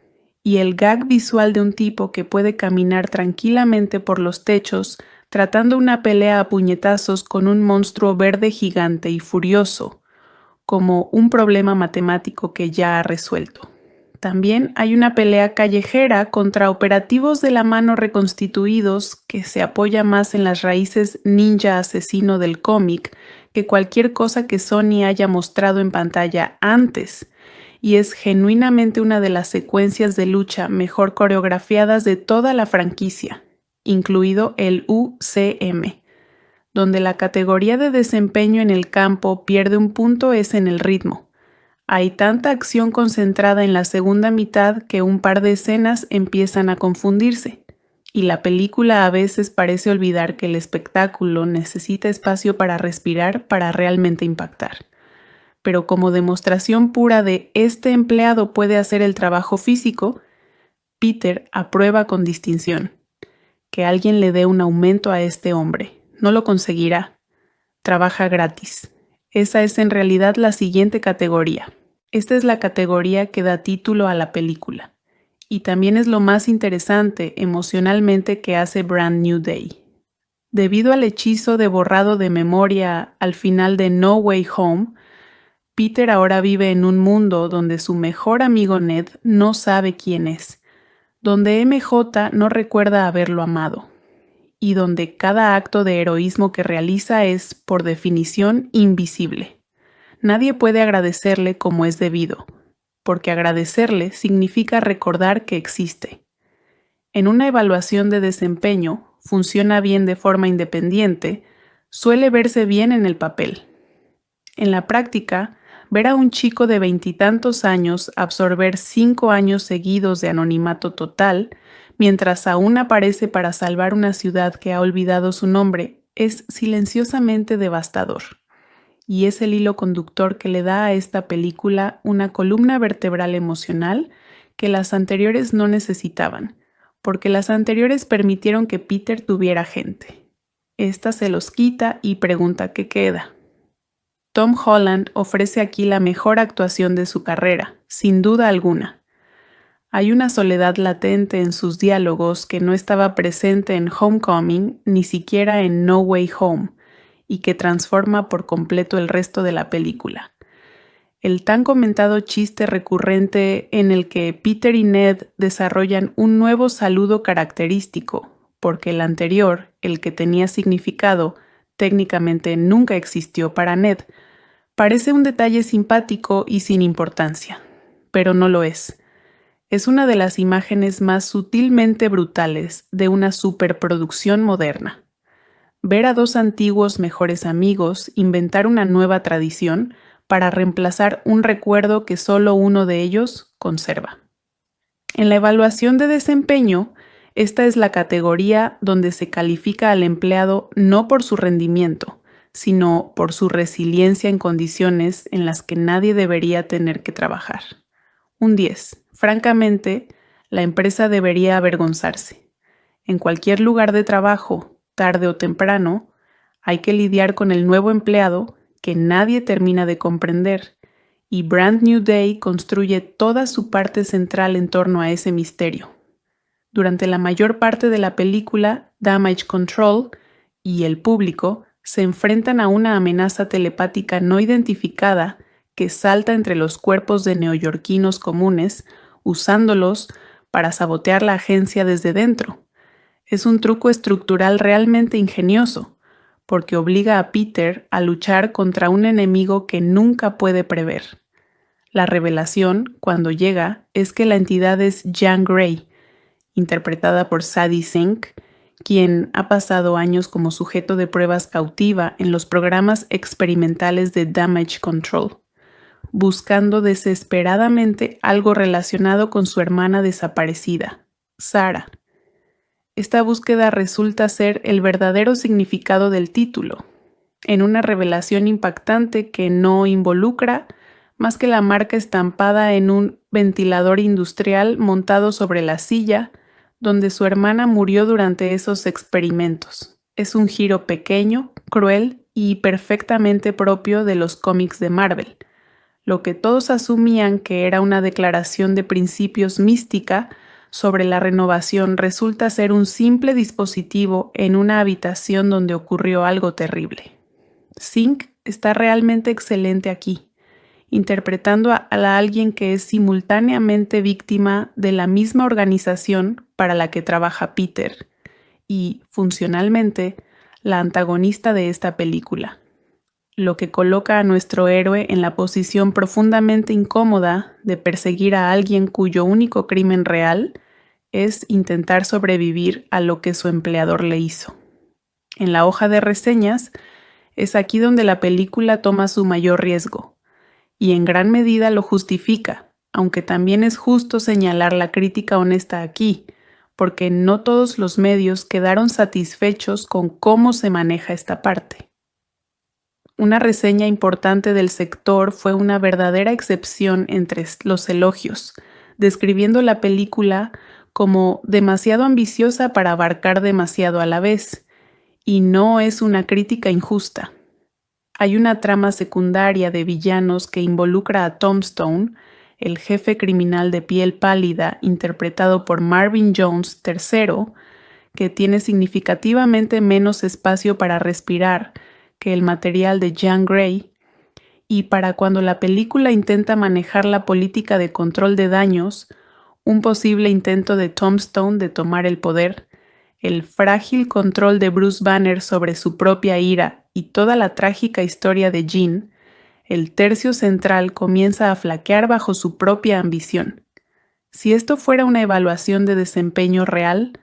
y el gag visual de un tipo que puede caminar tranquilamente por los techos tratando una pelea a puñetazos con un monstruo verde gigante y furioso, como un problema matemático que ya ha resuelto. También hay una pelea callejera contra operativos de la mano reconstituidos que se apoya más en las raíces ninja asesino del cómic que cualquier cosa que Sony haya mostrado en pantalla antes, y es genuinamente una de las secuencias de lucha mejor coreografiadas de toda la franquicia, incluido el UCM. Donde la categoría de desempeño en el campo pierde un punto es en el ritmo. Hay tanta acción concentrada en la segunda mitad que un par de escenas empiezan a confundirse, y la película a veces parece olvidar que el espectáculo necesita espacio para respirar para realmente impactar. Pero como demostración pura de este empleado puede hacer el trabajo físico, Peter aprueba con distinción. Que alguien le dé un aumento a este hombre. No lo conseguirá. Trabaja gratis. Esa es en realidad la siguiente categoría. Esta es la categoría que da título a la película. Y también es lo más interesante emocionalmente que hace Brand New Day. Debido al hechizo de borrado de memoria al final de No Way Home, Peter ahora vive en un mundo donde su mejor amigo Ned no sabe quién es, donde MJ no recuerda haberlo amado, y donde cada acto de heroísmo que realiza es, por definición, invisible. Nadie puede agradecerle como es debido, porque agradecerle significa recordar que existe. En una evaluación de desempeño, funciona bien de forma independiente, suele verse bien en el papel. En la práctica, ver a un chico de 20 y tantos años absorber 5 años seguidos de anonimato total, mientras aún aparece para salvar una ciudad que ha olvidado su nombre, es silenciosamente devastador. Y es el hilo conductor que le da a esta película una columna vertebral emocional que las anteriores no necesitaban, porque las anteriores permitieron que Peter tuviera gente. Esta se los quita y pregunta qué queda. Tom Holland ofrece aquí la mejor actuación de su carrera, sin duda alguna. Hay una soledad latente en sus diálogos que no estaba presente en Homecoming ni siquiera en No Way Home, y que transforma por completo el resto de la película. El tan comentado chiste recurrente en el que Peter y Ned desarrollan un nuevo saludo característico, porque el anterior, el que tenía significado, técnicamente nunca existió para Ned, parece un detalle simpático y sin importancia, pero no lo es. Es una de las imágenes más sutilmente brutales de una superproducción moderna. Ver a dos antiguos mejores amigos inventar una nueva tradición para reemplazar un recuerdo que solo uno de ellos conserva. En la evaluación de desempeño, esta es la categoría donde se califica al empleado no por su rendimiento, sino por su resiliencia en condiciones en las que nadie debería tener que trabajar. Un 10. Francamente, la empresa debería avergonzarse. En cualquier lugar de trabajo, tarde o temprano, hay que lidiar con el nuevo empleado que nadie termina de comprender, y Brand New Day construye toda su parte central en torno a ese misterio. Durante la mayor parte de la película, Damage Control y el público se enfrentan a una amenaza telepática no identificada que salta entre los cuerpos de neoyorquinos comunes, usándolos para sabotear la agencia desde dentro. Es un truco estructural realmente ingenioso, porque obliga a Peter a luchar contra un enemigo que nunca puede prever. La revelación, cuando llega, es que la entidad es Jean Grey, interpretada por Sadie Sink, quien ha pasado años como sujeto de pruebas cautiva en los programas experimentales de Damage Control, buscando desesperadamente algo relacionado con su hermana desaparecida, Sarah. Esta búsqueda resulta ser el verdadero significado del título, en una revelación impactante que no involucra más que la marca estampada en un ventilador industrial montado sobre la silla donde su hermana murió durante esos experimentos. Es un giro pequeño, cruel y perfectamente propio de los cómics de Marvel. Lo que todos asumían que era una declaración de principios mística sobre la renovación resulta ser un simple dispositivo en una habitación donde ocurrió algo terrible. Sink está realmente excelente aquí, interpretando a alguien que es simultáneamente víctima de la misma organización para la que trabaja Peter y, funcionalmente, la antagonista de esta película, lo que coloca a nuestro héroe en la posición profundamente incómoda de perseguir a alguien cuyo único crimen real es intentar sobrevivir a lo que su empleador le hizo. En la hoja de reseñas es aquí donde la película toma su mayor riesgo, y en gran medida lo justifica, aunque también es justo señalar la crítica honesta aquí, porque no todos los medios quedaron satisfechos con cómo se maneja esta parte. Una reseña importante del sector fue una verdadera excepción entre los elogios, describiendo la película como demasiado ambiciosa para abarcar demasiado a la vez, y no es una crítica injusta. Hay una trama secundaria de villanos que involucra a Tombstone, el jefe criminal de piel pálida interpretado por Marvin Jones III, que tiene significativamente menos espacio para respirar que el material de Jean Grey, y para cuando la película intenta manejar la política de control de daños, un posible intento de Tombstone de tomar el poder, el frágil control de Bruce Banner sobre su propia ira y toda la trágica historia de Jean, el tercio central comienza a flaquear bajo su propia ambición. Si esto fuera una evaluación de desempeño real,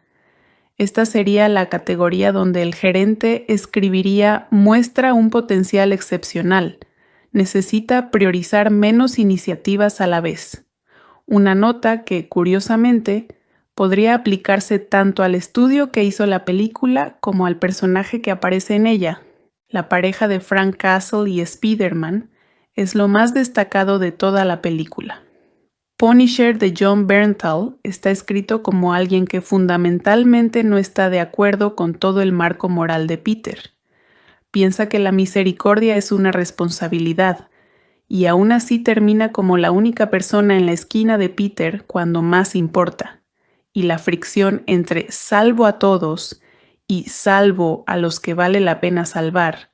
esta sería la categoría donde el gerente escribiría muestra un potencial excepcional, necesita priorizar menos iniciativas a la vez. Una nota que, curiosamente, podría aplicarse tanto al estudio que hizo la película como al personaje que aparece en ella. La pareja de Frank Castle y Spider-Man es lo más destacado de toda la película. Punisher de Jon Bernthal está escrito como alguien que fundamentalmente no está de acuerdo con todo el marco moral de Peter. Piensa que la misericordia es una responsabilidad, y aún así termina como la única persona en la esquina de Peter cuando más importa, y la fricción entre salvo a todos y salvo a los que vale la pena salvar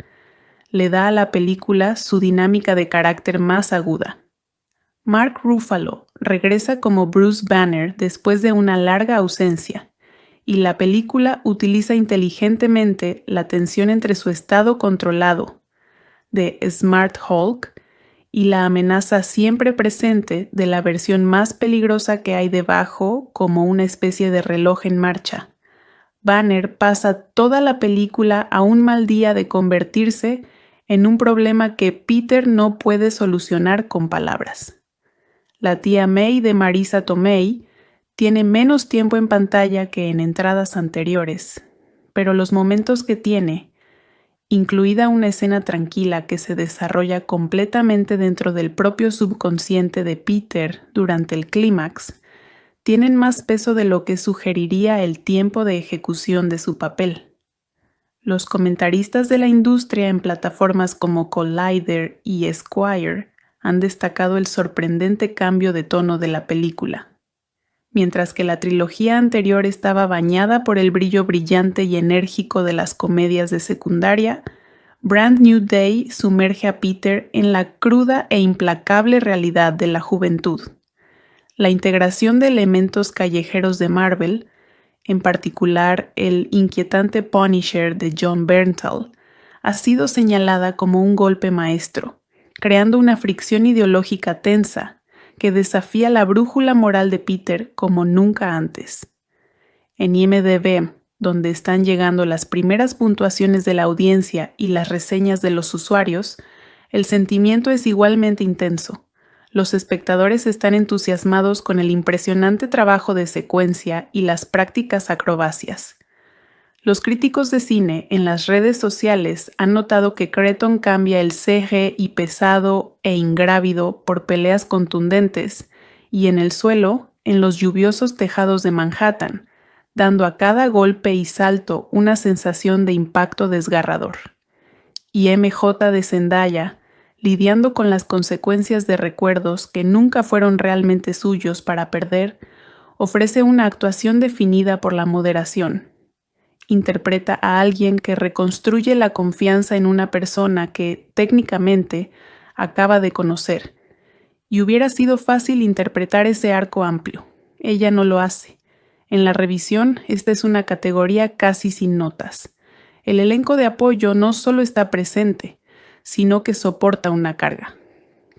le da a la película su dinámica de carácter más aguda. Mark Ruffalo regresa como Bruce Banner después de una larga ausencia, y la película utiliza inteligentemente la tensión entre su estado controlado, de Smart Hulk, y la amenaza siempre presente de la versión más peligrosa que hay debajo, como una especie de reloj en marcha. Banner pasa toda la película a un mal día de convertirse en un problema que Peter no puede solucionar con palabras. La tía May de Marisa Tomei tiene menos tiempo en pantalla que en entradas anteriores, pero los momentos que tiene, incluida una escena tranquila que se desarrolla completamente dentro del propio subconsciente de Peter durante el clímax, tienen más peso de lo que sugeriría el tiempo de ejecución de su papel. Los comentaristas de la industria en plataformas como Collider y Esquire han destacado el sorprendente cambio de tono de la película. Mientras que la trilogía anterior estaba bañada por el brillo brillante y enérgico de las comedias de secundaria, Brand New Day sumerge a Peter en la cruda e implacable realidad de la juventud. La integración de elementos callejeros de Marvel, en particular el inquietante Punisher de Jon Bernthal, ha sido señalada como un golpe maestro, creando una fricción ideológica tensa que desafía la brújula moral de Peter como nunca antes. En IMDb, donde están llegando las primeras puntuaciones de la audiencia y las reseñas de los usuarios, el sentimiento es igualmente intenso. Los espectadores están entusiasmados con el impresionante trabajo de secuencia y las prácticas acrobacias. Los críticos de cine en las redes sociales han notado que Cretton cambia el CGI pesado e ingrávido por peleas contundentes y en el suelo, en los lluviosos tejados de Manhattan, dando a cada golpe y salto una sensación de impacto desgarrador. Y MJ de Zendaya, lidiando con las consecuencias de recuerdos que nunca fueron realmente suyos para perder, ofrece una actuación definida por la moderación. Interpreta a alguien que reconstruye la confianza en una persona que, técnicamente, acaba de conocer. Y hubiera sido fácil interpretar ese arco amplio. Ella no lo hace. En la revisión, esta es una categoría casi sin notas. El elenco de apoyo no solo está presente, sino que soporta una carga.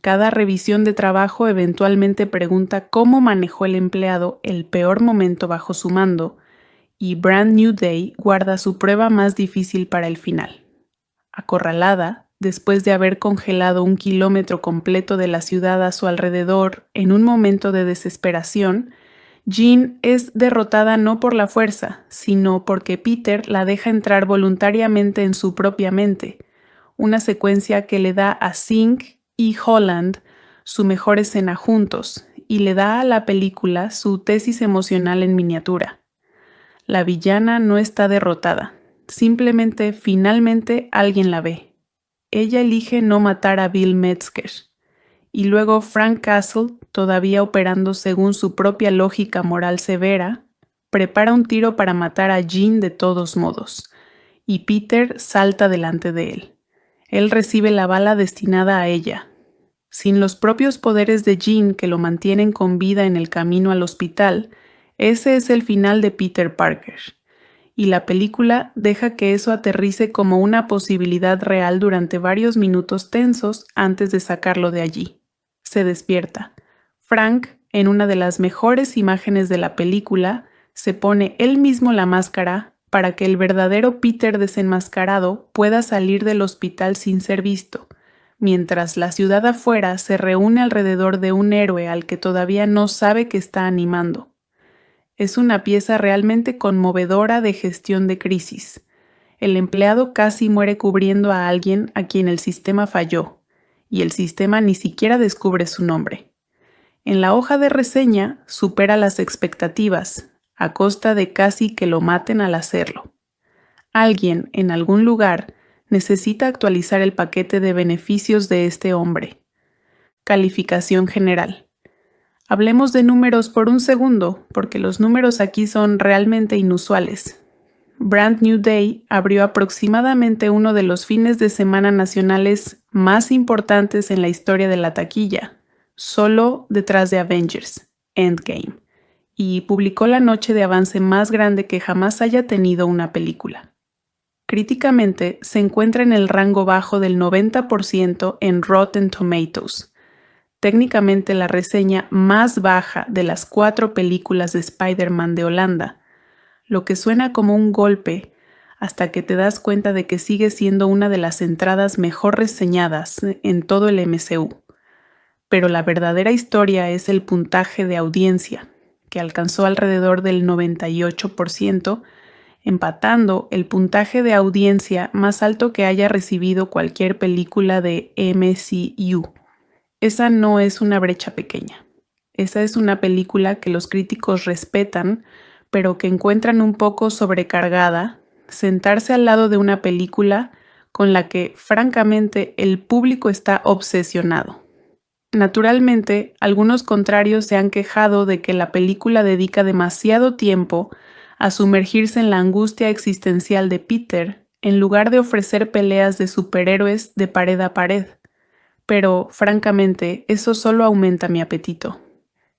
Cada revisión de trabajo eventualmente pregunta cómo manejó el empleado el peor momento bajo su mando, y Brand New Day guarda su prueba más difícil para el final. Acorralada, después de haber congelado 1 kilómetro completo de la ciudad a su alrededor en un momento de desesperación, Jean es derrotada no por la fuerza, sino porque Peter la deja entrar voluntariamente en su propia mente, una secuencia que le da a Singh y Holland su mejor escena juntos y le da a la película su tesis emocional en miniatura. La villana no está derrotada, simplemente finalmente alguien la ve. Ella elige no matar a Bill Metzger. Y luego Frank Castle, todavía operando según su propia lógica moral severa, prepara un tiro para matar a Jean de todos modos, y Peter salta delante de él. Él recibe la bala destinada a ella. Sin los propios poderes de Jean que lo mantienen con vida en el camino al hospital, ese es el final de Peter Parker. Y la película deja que eso aterrice como una posibilidad real durante varios minutos tensos antes de sacarlo de allí. Se despierta. Frank, en una de las mejores imágenes de la película, se pone él mismo la máscara para que el verdadero Peter desenmascarado pueda salir del hospital sin ser visto, mientras la ciudad afuera se reúne alrededor de un héroe al que todavía no sabe que está animando. Es una pieza realmente conmovedora de gestión de crisis. El empleado casi muere cubriendo a alguien a quien el sistema falló, y el sistema ni siquiera descubre su nombre. En la hoja de reseña supera las expectativas, a costa de casi que lo maten al hacerlo. Alguien, en algún lugar, necesita actualizar el paquete de beneficios de este hombre. Calificación general. Hablemos de números por un segundo, porque los números aquí son realmente inusuales. Brand New Day abrió aproximadamente uno de los fines de semana nacionales más importantes en la historia de la taquilla, solo detrás de Avengers: Endgame, y publicó la noche de avance más grande que jamás haya tenido una película. Críticamente, se encuentra en el rango bajo del 90% en Rotten Tomatoes, técnicamente la reseña más baja de las 4 películas de Spider-Man de Holanda, lo que suena como un golpe hasta que te das cuenta de que sigue siendo una de las entradas mejor reseñadas en todo el MCU. Pero la verdadera historia es el puntaje de audiencia, que alcanzó alrededor del 98%, empatando el puntaje de audiencia más alto que haya recibido cualquier película de MCU. Esa no es una brecha pequeña. Esa es una película que los críticos respetan, pero que encuentran un poco sobrecargada, sentarse al lado de una película con la que, francamente, el público está obsesionado. Naturalmente, algunos contrarios se han quejado de que la película dedica demasiado tiempo a sumergirse en la angustia existencial de Peter, en lugar de ofrecer peleas de superhéroes de pared a pared. Pero, francamente, eso solo aumenta mi apetito.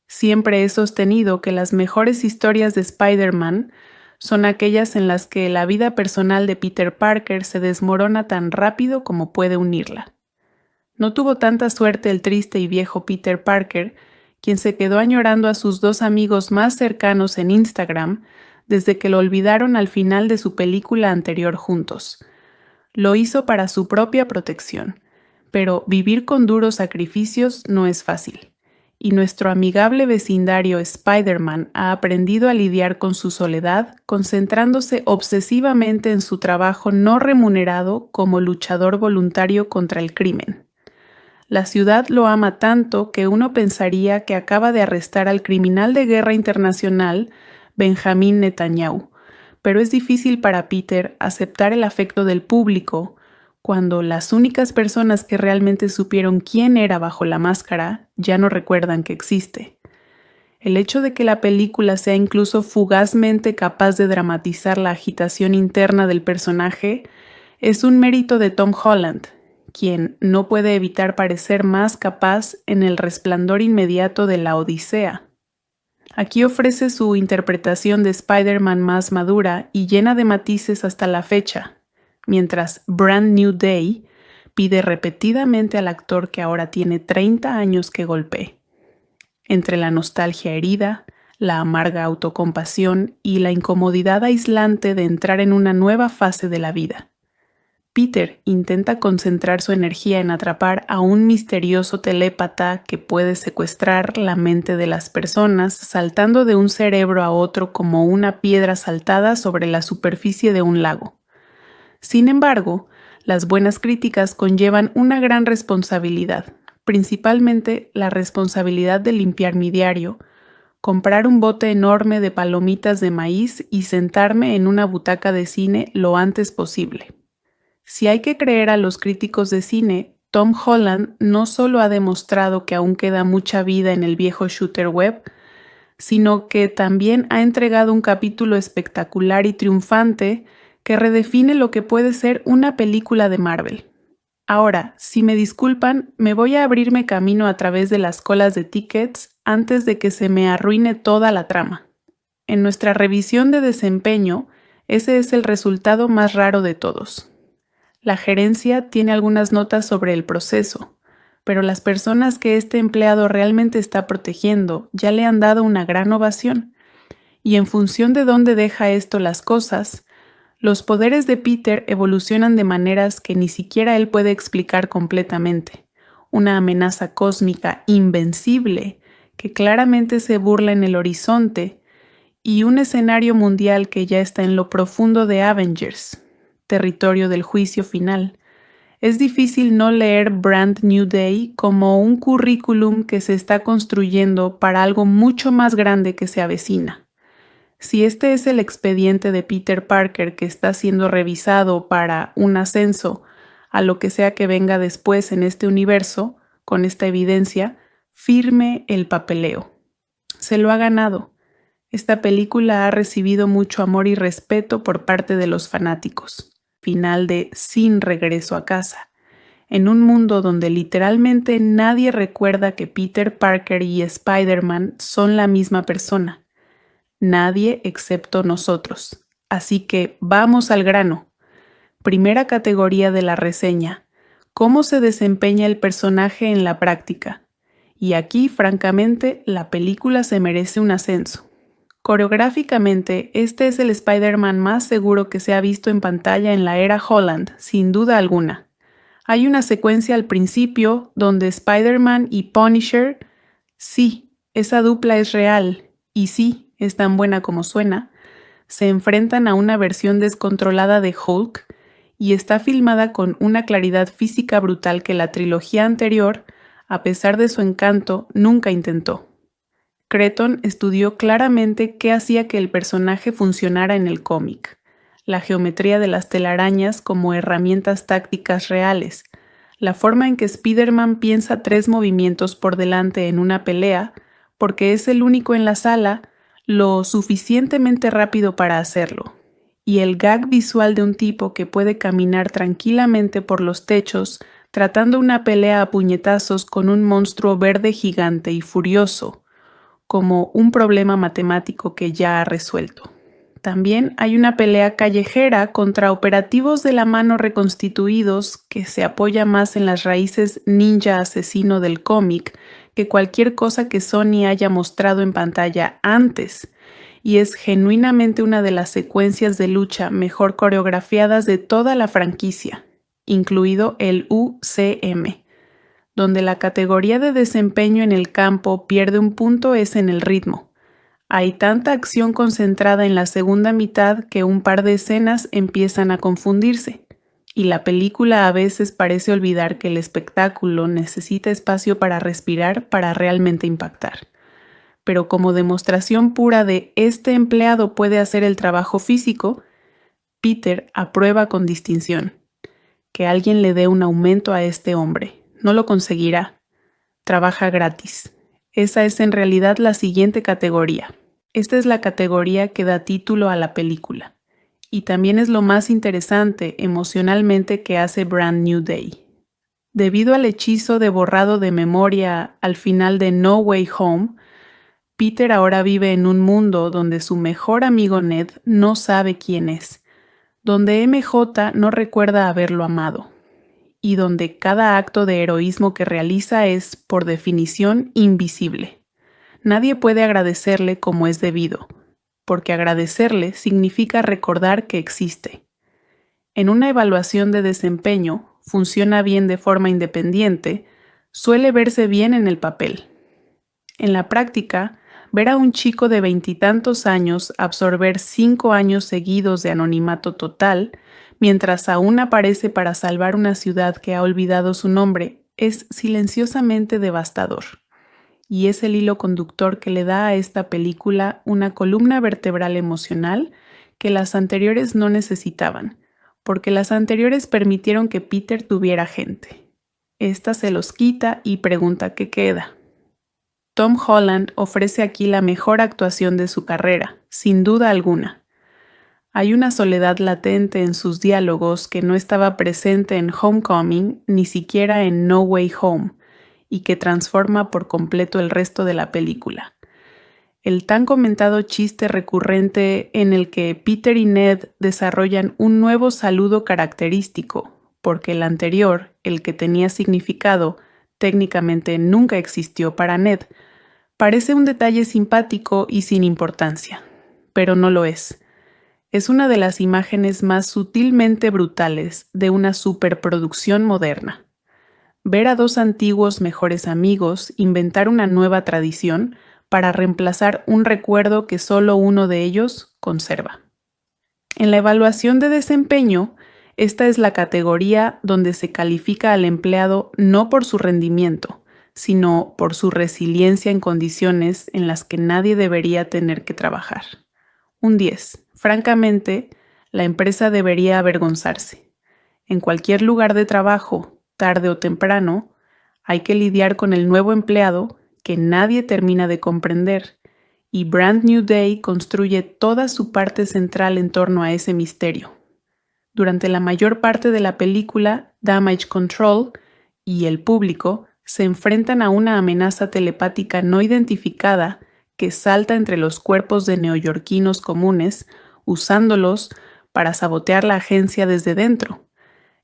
Siempre he sostenido que las mejores historias de Spider-Man son aquellas en las que la vida personal de Peter Parker se desmorona tan rápido como puede unirla. No tuvo tanta suerte el triste y viejo Peter Parker, quien se quedó añorando a sus 2 amigos más cercanos en Instagram desde que lo olvidaron al final de su película anterior juntos. Lo hizo para su propia protección, pero vivir con duros sacrificios no es fácil, y nuestro amigable vecindario Spider-Man ha aprendido a lidiar con su soledad, concentrándose obsesivamente en su trabajo no remunerado como luchador voluntario contra el crimen. La ciudad lo ama tanto que uno pensaría que acaba de arrestar al criminal de guerra internacional Benjamín Netanyahu, pero es difícil para Peter aceptar el afecto del público cuando las únicas personas que realmente supieron quién era bajo la máscara ya no recuerdan que existe. El hecho de que la película sea incluso fugazmente capaz de dramatizar la agitación interna del personaje es un mérito de Tom Holland, quien no puede evitar parecer más capaz en El resplandor inmediato de la Odisea. Aquí ofrece su interpretación de Spider-Man más madura y llena de matices hasta la fecha, mientras Brand New Day pide repetidamente al actor que ahora tiene 30 años que golpee. Entre la nostalgia herida, la amarga autocompasión y la incomodidad aislante de entrar en una nueva fase de la vida. Peter intenta concentrar su energía en atrapar a un misterioso telépata que puede secuestrar la mente de las personas saltando de un cerebro a otro como una piedra saltada sobre la superficie de un lago. Sin embargo, las buenas críticas conllevan una gran responsabilidad, principalmente la responsabilidad de limpiar mi diario, comprar un bote enorme de palomitas de maíz y sentarme en una butaca de cine lo antes posible. Si hay que creer a los críticos de cine, Tom Holland no solo ha demostrado que aún queda mucha vida en el viejo shooter web, sino que también ha entregado un capítulo espectacular y triunfante que redefine lo que puede ser una película de Marvel. Ahora, si me disculpan, me voy a abrirme camino a través de las colas de tickets antes de que se me arruine toda la trama. En nuestra revisión de desempeño, ese es el resultado más raro de todos. La gerencia tiene algunas notas sobre el proceso, pero las personas que este empleado realmente está protegiendo ya le han dado una gran ovación. Y en función de dónde deja esto las cosas, los poderes de Peter evolucionan de maneras que ni siquiera él puede explicar completamente. Una amenaza cósmica invencible que claramente se burla en el horizonte y un escenario mundial que ya está en lo profundo de Avengers, territorio del juicio final. Es difícil no leer Brand New Day como un currículum que se está construyendo para algo mucho más grande que se avecina. Si este es el expediente de Peter Parker que está siendo revisado para un ascenso a lo que sea que venga después en este universo, con esta evidencia, firme el papeleo. Se lo ha ganado. Esta película ha recibido mucho amor y respeto por parte de los fanáticos. Final de Sin regreso a casa. En un mundo donde literalmente nadie recuerda que Peter Parker y Spider-Man son la misma persona. Nadie excepto nosotros. Así que vamos al grano. Primera categoría de la reseña: ¿cómo se desempeña el personaje en la práctica? Y aquí, francamente, la película se merece un ascenso. Coreográficamente, este es el Spider-Man más seguro que se ha visto en pantalla en la era Holland, sin duda alguna. Hay una secuencia al principio donde Spider-Man y Punisher, sí, esa dupla es real, y sí, es tan buena como suena, se enfrentan a una versión descontrolada de Hulk y está filmada con una claridad física brutal que la trilogía anterior, a pesar de su encanto, nunca intentó. Cretton estudió claramente qué hacía que el personaje funcionara en el cómic: la geometría de las telarañas como herramientas tácticas reales, la forma en que Spider-Man piensa 3 movimientos por delante en una pelea, porque es el único en la sala lo suficientemente rápido para hacerlo, y el gag visual de un tipo que puede caminar tranquilamente por los techos tratando una pelea a puñetazos con un monstruo verde gigante y furioso, como un problema matemático que ya ha resuelto. También hay una pelea callejera contra operativos de la mano reconstituidos que se apoya más en las raíces ninja asesino del cómic que cualquier cosa que Sony haya mostrado en pantalla antes, y es genuinamente una de las secuencias de lucha mejor coreografiadas de toda la franquicia, incluido el UCM. Donde la categoría de desempeño en el campo pierde un punto es en el ritmo. Hay tanta acción concentrada en la segunda mitad que un par de escenas empiezan a confundirse, y la película a veces parece olvidar que el espectáculo necesita espacio para respirar para realmente impactar. Pero como demostración pura de este empleado puede hacer el trabajo físico, Peter aprueba con distinción. Que alguien le dé un aumento a este hombre. No lo conseguirá. Trabaja gratis. Esa es en realidad la siguiente categoría. Esta es la categoría que da título a la película. Y también es lo más interesante emocionalmente que hace Brand New Day. Debido al hechizo de borrado de memoria al final de No Way Home, Peter ahora vive en un mundo donde su mejor amigo Ned no sabe quién es, donde MJ no recuerda haberlo amado, y donde cada acto de heroísmo que realiza es, por definición, invisible. Nadie puede agradecerle como es debido, porque agradecerle significa recordar que existe. En una evaluación de desempeño, funciona bien de forma independiente, suele verse bien en el papel. En la práctica, ver a un chico de 20 y tantos años absorber 5 años seguidos de anonimato total, mientras aún aparece para salvar una ciudad que ha olvidado su nombre, es silenciosamente devastador. Y es el hilo conductor que le da a esta película una columna vertebral emocional que las anteriores no necesitaban, porque las anteriores permitieron que Peter tuviera gente. Esta se los quita y pregunta qué queda. Tom Holland ofrece aquí la mejor actuación de su carrera, sin duda alguna. Hay una soledad latente en sus diálogos que no estaba presente en Homecoming ni siquiera en No Way Home, y que transforma por completo el resto de la película. El tan comentado chiste recurrente en el que Peter y Ned desarrollan un nuevo saludo característico, porque el anterior, el que tenía significado, técnicamente nunca existió para Ned, parece un detalle simpático y sin importancia, pero no lo es. Es una de las imágenes más sutilmente brutales de una superproducción moderna. Ver a dos antiguos mejores amigos inventar una nueva tradición para reemplazar un recuerdo que solo uno de ellos conserva. En la evaluación de desempeño, esta es la categoría donde se califica al empleado no por su rendimiento, sino por su resiliencia en condiciones en las que nadie debería tener que trabajar. Un 10. Francamente, la empresa debería avergonzarse. En cualquier lugar de trabajo, tarde o temprano, hay que lidiar con el nuevo empleado que nadie termina de comprender, y Brand New Day construye toda su parte central en torno a ese misterio. Durante la mayor parte de la película, Damage Control y el público se enfrentan a una amenaza telepática no identificada que salta entre los cuerpos de neoyorquinos comunes, usándolos para sabotear la agencia desde dentro.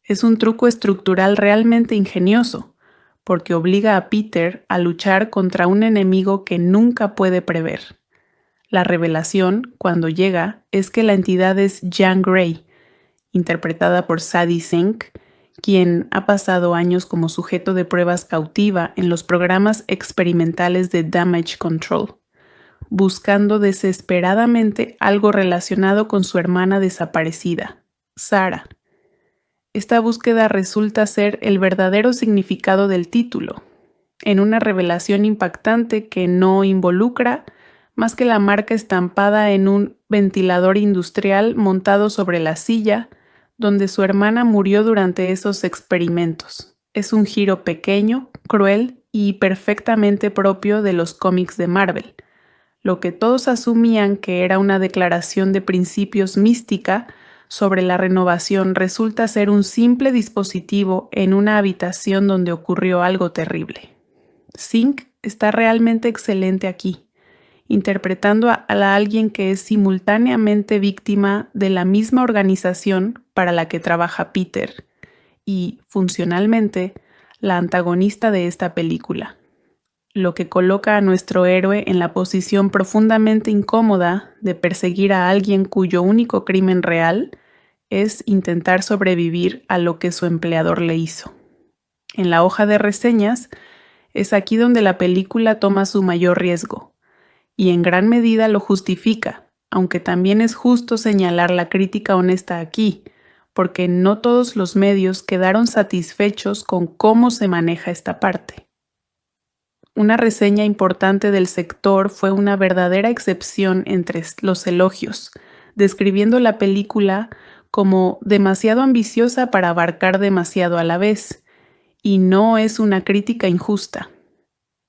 Es un truco estructural realmente ingenioso, porque obliga a Peter a luchar contra un enemigo que nunca puede prever. La revelación, cuando llega, es que la entidad es Jean Grey, interpretada por Sadie Sink, quien ha pasado años como sujeto de pruebas cautiva en los programas experimentales de Damage Control, buscando desesperadamente algo relacionado con su hermana desaparecida, Sarah. Esta búsqueda resulta ser el verdadero significado del título, en una revelación impactante que no involucra más que la marca estampada en un ventilador industrial montado sobre la silla donde su hermana murió durante esos experimentos. Es un giro pequeño, cruel y perfectamente propio de los cómics de Marvel. Lo que todos asumían que era una declaración de principios mística sobre la renovación resulta ser un simple dispositivo en una habitación donde ocurrió algo terrible. Sink está realmente excelente aquí, interpretando a alguien que es simultáneamente víctima de la misma organización para la que trabaja Peter y, funcionalmente, la antagonista de esta película, lo que coloca a nuestro héroe en la posición profundamente incómoda de perseguir a alguien cuyo único crimen real es intentar sobrevivir a lo que su empleador le hizo. En la hoja de reseñas es aquí donde la película toma su mayor riesgo, y en gran medida lo justifica, aunque también es justo señalar la crítica honesta aquí, porque no todos los medios quedaron satisfechos con cómo se maneja esta parte. Una reseña importante del sector fue una verdadera excepción entre los elogios, describiendo la película como demasiado ambiciosa para abarcar demasiado a la vez, y no es una crítica injusta.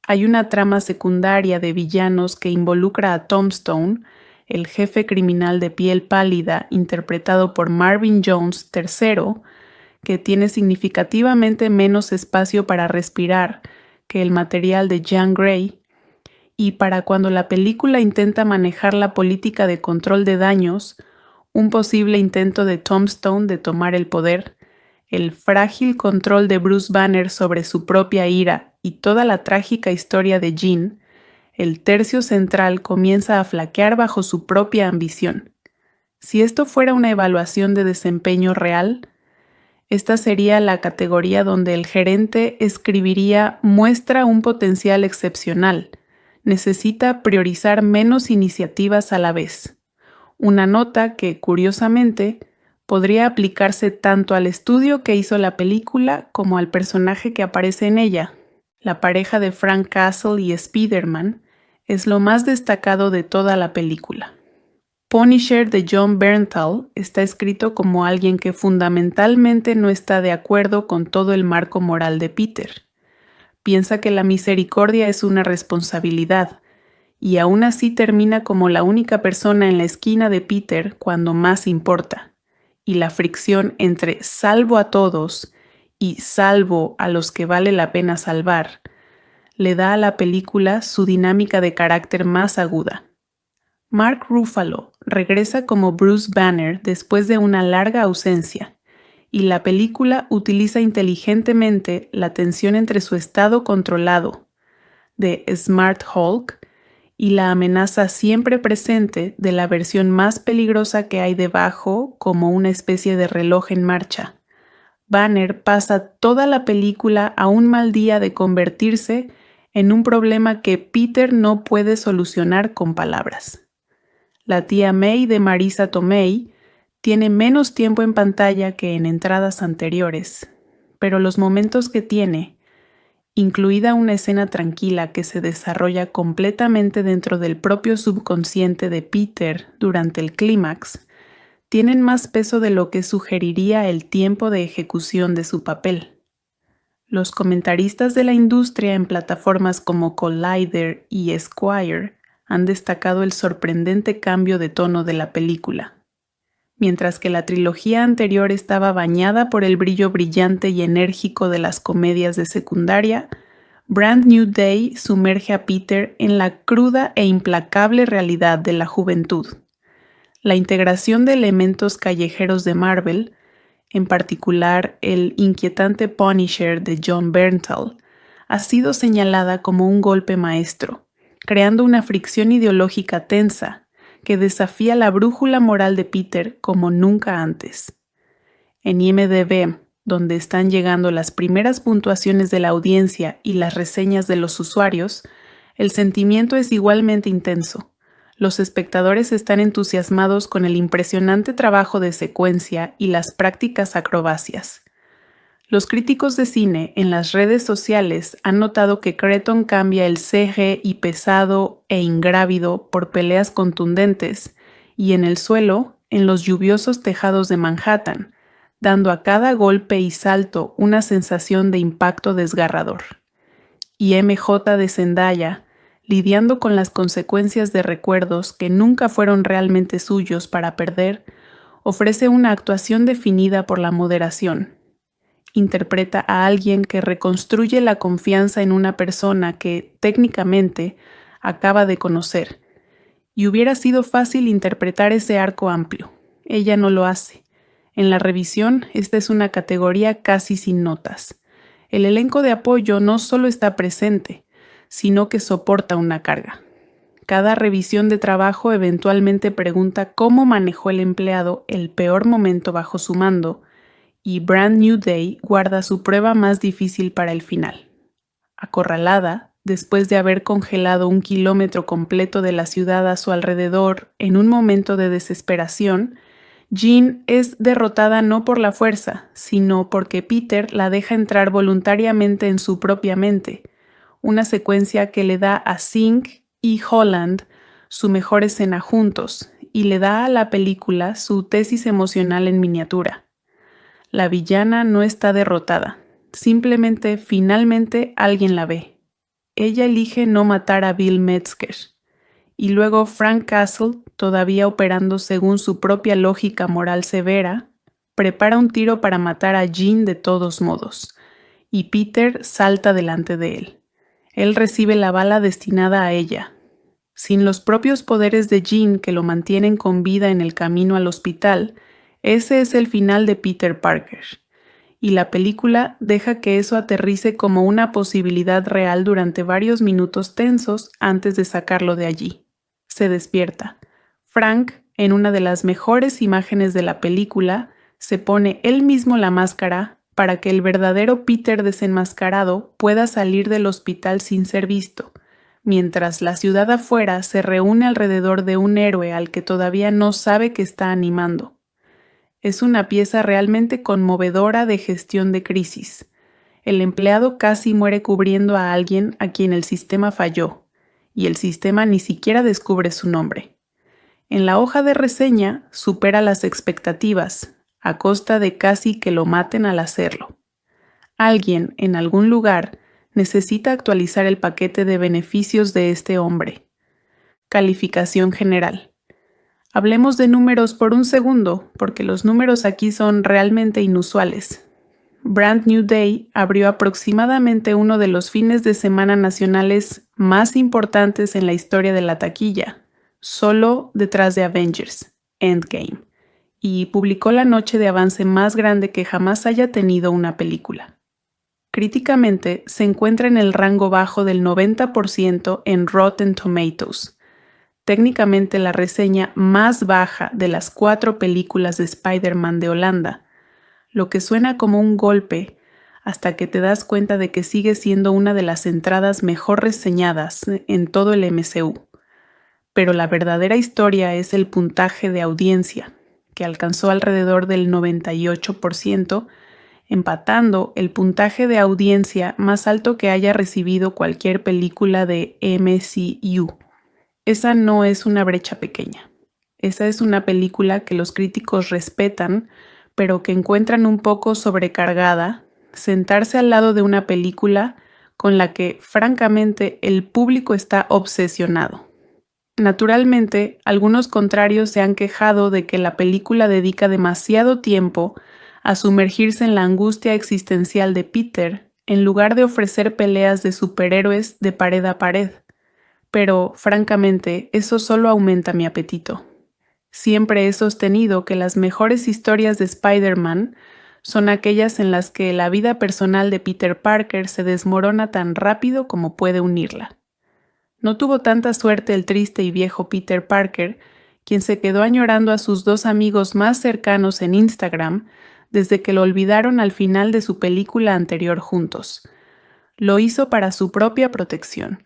Hay una trama secundaria de villanos que involucra a Tombstone, el jefe criminal de piel pálida interpretado por Marvin Jones III, que tiene significativamente menos espacio para respirar que el material de Jean Grey, y para cuando la película intenta manejar la política de control de daños, un posible intento de Tombstone de tomar el poder, el frágil control de Bruce Banner sobre su propia ira y toda la trágica historia de Jean, el tercio central comienza a flaquear bajo su propia ambición. Si esto fuera una evaluación de desempeño real, esta sería la categoría donde el gerente escribiría muestra un potencial excepcional. Necesita priorizar menos iniciativas a la vez. Una nota que, curiosamente, podría aplicarse tanto al estudio que hizo la película como al personaje que aparece en ella. La pareja de Frank Castle y Spider-Man es lo más destacado de toda la película. Punisher de Jon Bernthal está escrito como alguien que fundamentalmente no está de acuerdo con todo el marco moral de Peter. Piensa que la misericordia es una responsabilidad, y aún así termina como la única persona en la esquina de Peter cuando más importa, y la fricción entre salvo a todos y salvo a los que vale la pena salvar le da a la película su dinámica de carácter más aguda. Mark Ruffalo regresa como Bruce Banner después de una larga ausencia, y la película utiliza inteligentemente la tensión entre su estado controlado, de Smart Hulk, y la amenaza siempre presente de la versión más peligrosa que hay debajo como una especie de reloj en marcha. Banner pasa toda la película a un mal día de convertirse en un problema que Peter no puede solucionar con palabras. La tía May de Marisa Tomei tiene menos tiempo en pantalla que en entradas anteriores, pero los momentos que tiene, incluida una escena tranquila que se desarrolla completamente dentro del propio subconsciente de Peter durante el clímax, tienen más peso de lo que sugeriría el tiempo de ejecución de su papel. Los comentaristas de la industria en plataformas como Collider y Esquire han destacado el sorprendente cambio de tono de la película. Mientras que la trilogía anterior estaba bañada por el brillo brillante y enérgico de las comedias de secundaria, Brand New Day sumerge a Peter en la cruda e implacable realidad de la juventud. La integración de elementos callejeros de Marvel, en particular el inquietante Punisher de Jon Bernthal, ha sido señalada como un golpe maestro, creando una fricción ideológica tensa que desafía la brújula moral de Peter como nunca antes. En IMDb, donde están llegando las primeras puntuaciones de la audiencia y las reseñas de los usuarios, el sentimiento es igualmente intenso. Los espectadores están entusiasmados con el impresionante trabajo de secuencia y las prácticas acrobacias. Los críticos de cine en las redes sociales han notado que Cretton cambia el CGI pesado e ingrávido por peleas contundentes y en el suelo, en los lluviosos tejados de Manhattan, dando a cada golpe y salto una sensación de impacto desgarrador. Y MJ de Zendaya, lidiando con las consecuencias de recuerdos que nunca fueron realmente suyos para perder, ofrece una actuación definida por la moderación. Interpreta a alguien que reconstruye la confianza en una persona que, técnicamente, acaba de conocer. Y hubiera sido fácil interpretar ese arco amplio. Ella no lo hace. En la revisión, esta es una categoría casi sin notas. El elenco de apoyo no solo está presente, sino que soporta una carga. Cada revisión de trabajo eventualmente pregunta cómo manejó el empleado el peor momento bajo su mando, y Brand New Day guarda su prueba más difícil para el final. Acorralada, después de haber congelado 1 kilómetro completo de la ciudad a su alrededor en un momento de desesperación, Jean es derrotada no por la fuerza, sino porque Peter la deja entrar voluntariamente en su propia mente, una secuencia que le da a Singh y Holland su mejor escena juntos y le da a la película su tesis emocional en miniatura. La villana no está derrotada, simplemente finalmente alguien la ve. Ella elige no matar a Bill Metzger. Y luego Frank Castle, todavía operando según su propia lógica moral severa, prepara un tiro para matar a Jean de todos modos, y Peter salta delante de él. Él recibe la bala destinada a ella. Sin los propios poderes de Jean que lo mantienen con vida en el camino al hospital, ese es el final de Peter Parker. Y la película deja que eso aterrice como una posibilidad real durante varios minutos tensos antes de sacarlo de allí. Se despierta. Frank, en una de las mejores imágenes de la película, se pone él mismo la máscara para que el verdadero Peter desenmascarado pueda salir del hospital sin ser visto, mientras la ciudad afuera se reúne alrededor de un héroe al que todavía no sabe que está animando. Es una pieza realmente conmovedora de gestión de crisis. El empleado casi muere cubriendo a alguien a quien el sistema falló, y el sistema ni siquiera descubre su nombre. En la hoja de reseña supera las expectativas, a costa de casi que lo maten al hacerlo. Alguien, en algún lugar, necesita actualizar el paquete de beneficios de este hombre. Calificación general. Hablemos de números por un segundo, porque los números aquí son realmente inusuales. Brand New Day abrió aproximadamente uno de los fines de semana nacionales más importantes en la historia de la taquilla, solo detrás de Avengers, Endgame, y publicó la noche de avance más grande que jamás haya tenido una película. Críticamente, se encuentra en el rango bajo del 90% en Rotten Tomatoes, técnicamente la reseña más baja de las 4 películas de Spider-Man de Holanda, lo que suena como un golpe hasta que te das cuenta de que sigue siendo una de las entradas mejor reseñadas en todo el MCU. Pero la verdadera historia es el puntaje de audiencia, que alcanzó alrededor del 98%, empatando el puntaje de audiencia más alto que haya recibido cualquier película de MCU. Esa no es una brecha pequeña. Esa es una película que los críticos respetan, pero que encuentran un poco sobrecargada, sentarse al lado de una película con la que, francamente, el público está obsesionado. Naturalmente, algunos contrarios se han quejado de que la película dedica demasiado tiempo a sumergirse en la angustia existencial de Peter en lugar de ofrecer peleas de superhéroes de pared a pared. Pero, francamente, eso solo aumenta mi apetito. Siempre he sostenido que las mejores historias de Spider-Man son aquellas en las que la vida personal de Peter Parker se desmorona tan rápido como puede unirla. No tuvo tanta suerte el triste y viejo Peter Parker, quien se quedó añorando a sus dos amigos más cercanos en Instagram desde que lo olvidaron al final de su película anterior juntos. Lo hizo para su propia protección,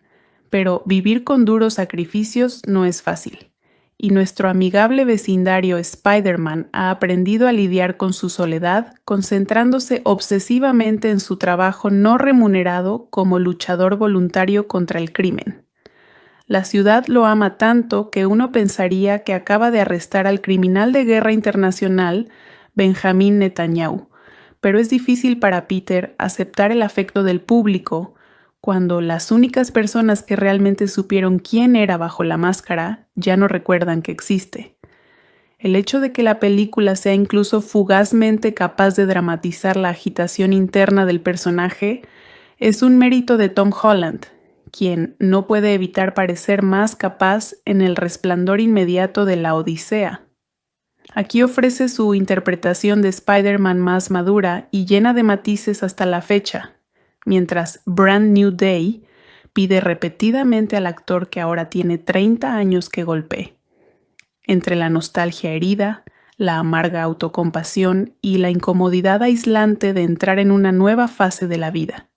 pero vivir con duros sacrificios no es fácil. Y nuestro amigable vecindario Spider-Man ha aprendido a lidiar con su soledad, concentrándose obsesivamente en su trabajo no remunerado como luchador voluntario contra el crimen. La ciudad lo ama tanto que uno pensaría que acaba de arrestar al criminal de guerra internacional, Benjamín Netanyahu, pero es difícil para Peter aceptar el afecto del público cuando las únicas personas que realmente supieron quién era bajo la máscara ya no recuerdan que existe. El hecho de que la película sea incluso fugazmente capaz de dramatizar la agitación interna del personaje es un mérito de Tom Holland, quien no puede evitar parecer más capaz en El resplandor inmediato de la Odisea. Aquí ofrece su interpretación de Spider-Man más madura y llena de matices hasta la fecha, mientras Brand New Day pide repetidamente al actor que ahora tiene 30 años que golpee. Entre la nostalgia herida, la amarga autocompasión y la incomodidad aislante de entrar en una nueva fase de la vida.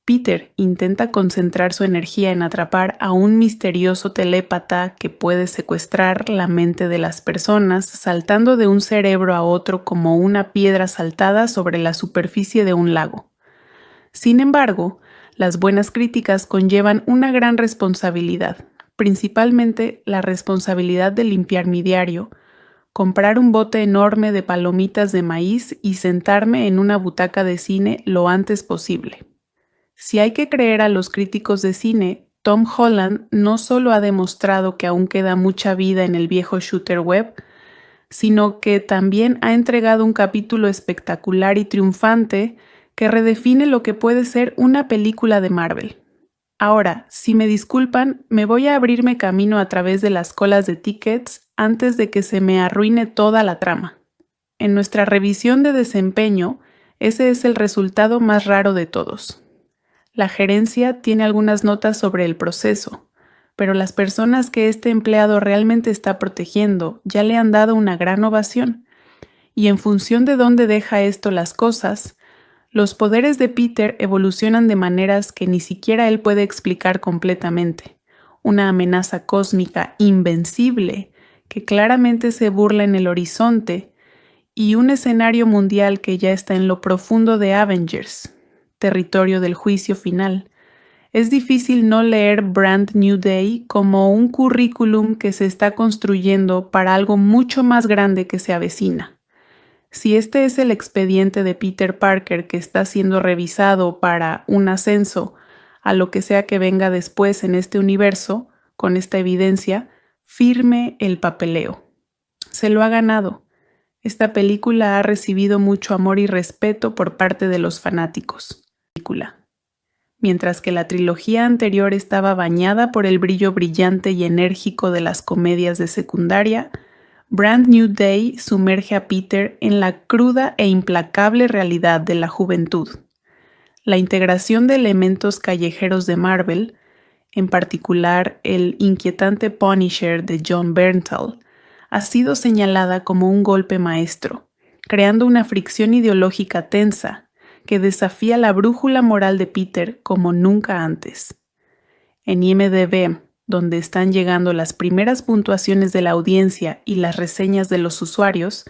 Peter intenta concentrar su energía en atrapar a un misterioso telépata que puede secuestrar la mente de las personas saltando de un cerebro a otro como una piedra saltada sobre la superficie de un lago. Sin embargo, las buenas críticas conllevan una gran responsabilidad, principalmente la responsabilidad de limpiar mi diario, comprar un bote enorme de palomitas de maíz y sentarme en una butaca de cine lo antes posible. Si hay que creer a los críticos de cine, Tom Holland no solo ha demostrado que aún queda mucha vida en el viejo shooter web, sino que también ha entregado un capítulo espectacular y triunfante que redefine lo que puede ser una película de Marvel. Ahora, si me disculpan, me voy a abrirme camino a través de las colas de tickets antes de que se me arruine toda la trama. En nuestra revisión de desempeño, ese es el resultado más raro de todos. La gerencia tiene algunas notas sobre el proceso, pero las personas que este empleado realmente está protegiendo ya le han dado una gran ovación. Y en función de dónde deja esto las cosas, los poderes de Peter evolucionan de maneras que ni siquiera él puede explicar completamente. Una amenaza cósmica invencible que claramente se burla en el horizonte y un escenario mundial que ya está en lo profundo de Avengers, territorio del juicio final. Es difícil no leer Brand New Day como un currículum que se está construyendo para algo mucho más grande que se avecina. Si este es el expediente de Peter Parker que está siendo revisado para un ascenso a lo que sea que venga después en este universo, con esta evidencia, firme el papeleo. Se lo ha ganado. Esta película ha recibido mucho amor y respeto por parte de los fanáticos. Mientras que la trilogía anterior estaba bañada por el brillo brillante y enérgico de las comedias de secundaria, Brand New Day sumerge a Peter en la cruda e implacable realidad de la juventud. La integración de elementos callejeros de Marvel, en particular el inquietante Punisher de Jon Bernthal, ha sido señalada como un golpe maestro, creando una fricción ideológica tensa que desafía la brújula moral de Peter como nunca antes. En IMDb, donde están llegando las primeras puntuaciones de la audiencia y las reseñas de los usuarios,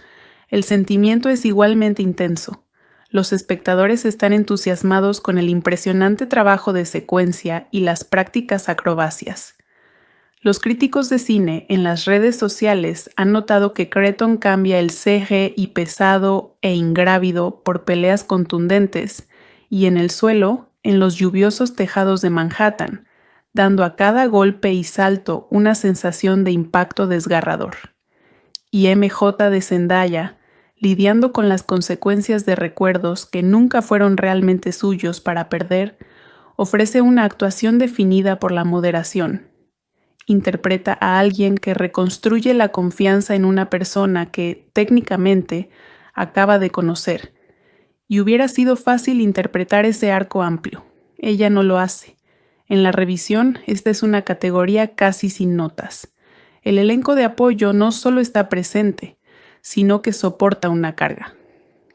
el sentimiento es igualmente intenso. Los espectadores están entusiasmados con el impresionante trabajo de secuencia y las prácticas acrobacias. Los críticos de cine en las redes sociales han notado que Cretton cambia el CGI pesado e ingrávido por peleas contundentes y en el suelo, en los lluviosos tejados de Manhattan, dando a cada golpe y salto una sensación de impacto desgarrador. Y MJ de Zendaya lidiando con las consecuencias de recuerdos que nunca fueron realmente suyos para perder, ofrece una actuación definida por la moderación. Interpreta a alguien que reconstruye la confianza en una persona que, técnicamente, acaba de conocer. Y hubiera sido fácil interpretar ese arco amplio. Ella no lo hace. En la revisión, esta es una categoría casi sin notas. El elenco de apoyo no solo está presente, sino que soporta una carga.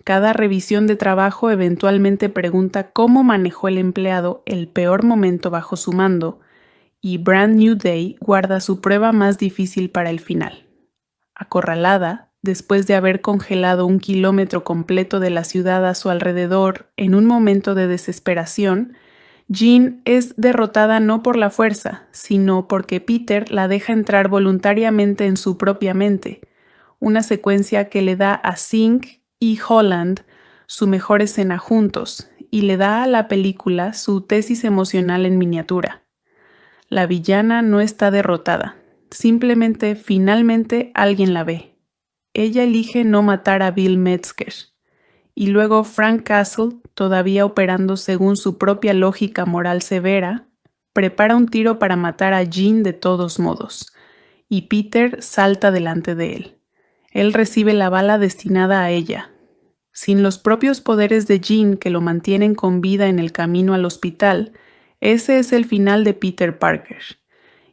Cada revisión de trabajo eventualmente pregunta cómo manejó el empleado el peor momento bajo su mando, y Brand New Day guarda su prueba más difícil para el final. Acorralada, después de haber congelado 1 kilómetro completo de la ciudad a su alrededor en un momento de desesperación, Jean es derrotada no por la fuerza, sino porque Peter la deja entrar voluntariamente en su propia mente, una secuencia que le da a Singh y Holland su mejor escena juntos y le da a la película su tesis emocional en miniatura. La villana no está derrotada, simplemente finalmente alguien la ve. Ella elige no matar a Bill Metzger. Y luego Frank Castle, todavía operando según su propia lógica moral severa, prepara un tiro para matar a Jean de todos modos, y Peter salta delante de él. Él recibe la bala destinada a ella. Sin los propios poderes de Jean que lo mantienen con vida en el camino al hospital, ese es el final de Peter Parker.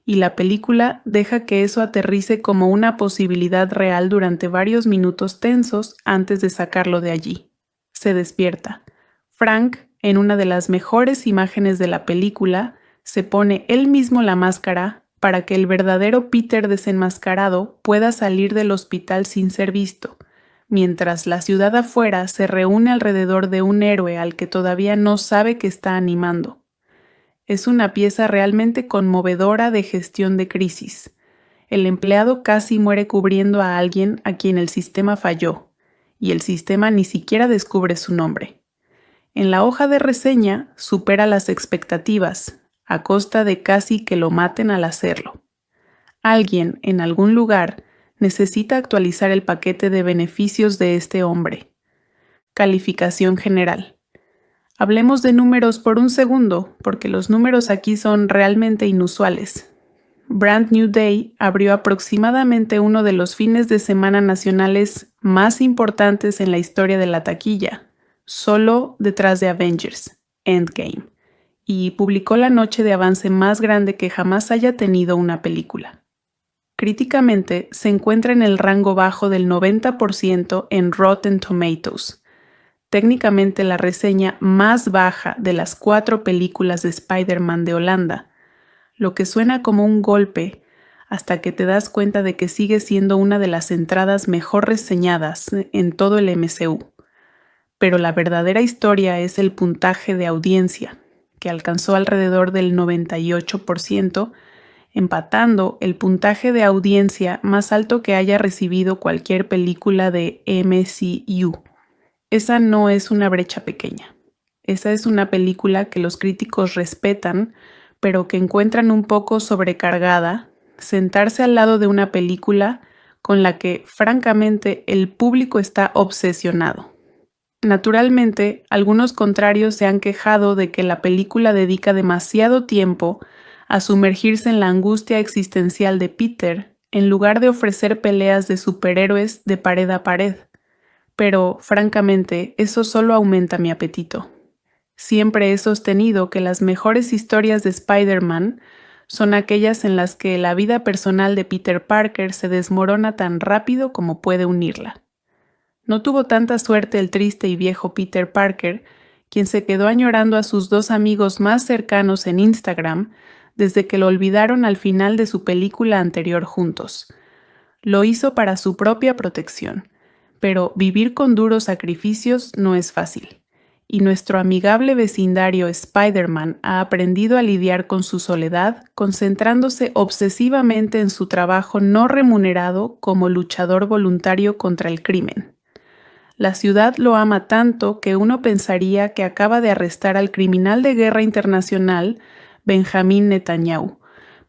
Y la película deja que eso aterrice como una posibilidad real durante varios minutos tensos antes de sacarlo de allí. Se despierta. Frank, en una de las mejores imágenes de la película, se pone él mismo la máscara para que el verdadero Peter desenmascarado pueda salir del hospital sin ser visto, mientras la ciudad afuera se reúne alrededor de un héroe al que todavía no sabe que está animando. Es una pieza realmente conmovedora de gestión de crisis. El empleado casi muere cubriendo a alguien a quien el sistema falló, y el sistema ni siquiera descubre su nombre. En la hoja de reseña supera las expectativas, a costa de casi que lo maten al hacerlo. Alguien, en algún lugar, necesita actualizar el paquete de beneficios de este hombre. Calificación general. Hablemos de números por un segundo, porque los números aquí son realmente inusuales. Brand New Day abrió aproximadamente uno de los fines de semana nacionales más importantes en la historia de la taquilla, solo detrás de Avengers, Endgame, y publicó la noche de avance más grande que jamás haya tenido una película. Críticamente, se encuentra en el rango bajo del 90% en Rotten Tomatoes, técnicamente la reseña más baja de las 4 películas de Spider-Man de Holanda, lo que suena como un golpe hasta que te das cuenta de que sigue siendo una de las entradas mejor reseñadas en todo el MCU. Pero la verdadera historia es el puntaje de audiencia, que alcanzó alrededor del 98%, empatando el puntaje de audiencia más alto que haya recibido cualquier película de MCU. Esa no es una brecha pequeña. Esa es una película que los críticos respetan, pero que encuentran un poco sobrecargada, sentarse al lado de una película con la que, francamente, el público está obsesionado. Naturalmente, algunos contrarios se han quejado de que la película dedica demasiado tiempo a sumergirse en la angustia existencial de Peter, en lugar de ofrecer peleas de superhéroes de pared a pared. Pero, francamente, eso solo aumenta mi apetito. Siempre he sostenido que las mejores historias de Spider-Man son aquellas en las que la vida personal de Peter Parker se desmorona tan rápido como puede unirla. No tuvo tanta suerte el triste y viejo Peter Parker, quien se quedó añorando a sus 2 amigos más cercanos en Instagram desde que lo olvidaron al final de su película anterior juntos. Lo hizo para su propia protección. Pero vivir con duros sacrificios no es fácil, y nuestro amigable vecindario Spider-Man ha aprendido a lidiar con su soledad, concentrándose obsesivamente en su trabajo no remunerado como luchador voluntario contra el crimen. La ciudad lo ama tanto que uno pensaría que acaba de arrestar al criminal de guerra internacional Benjamín Netanyahu,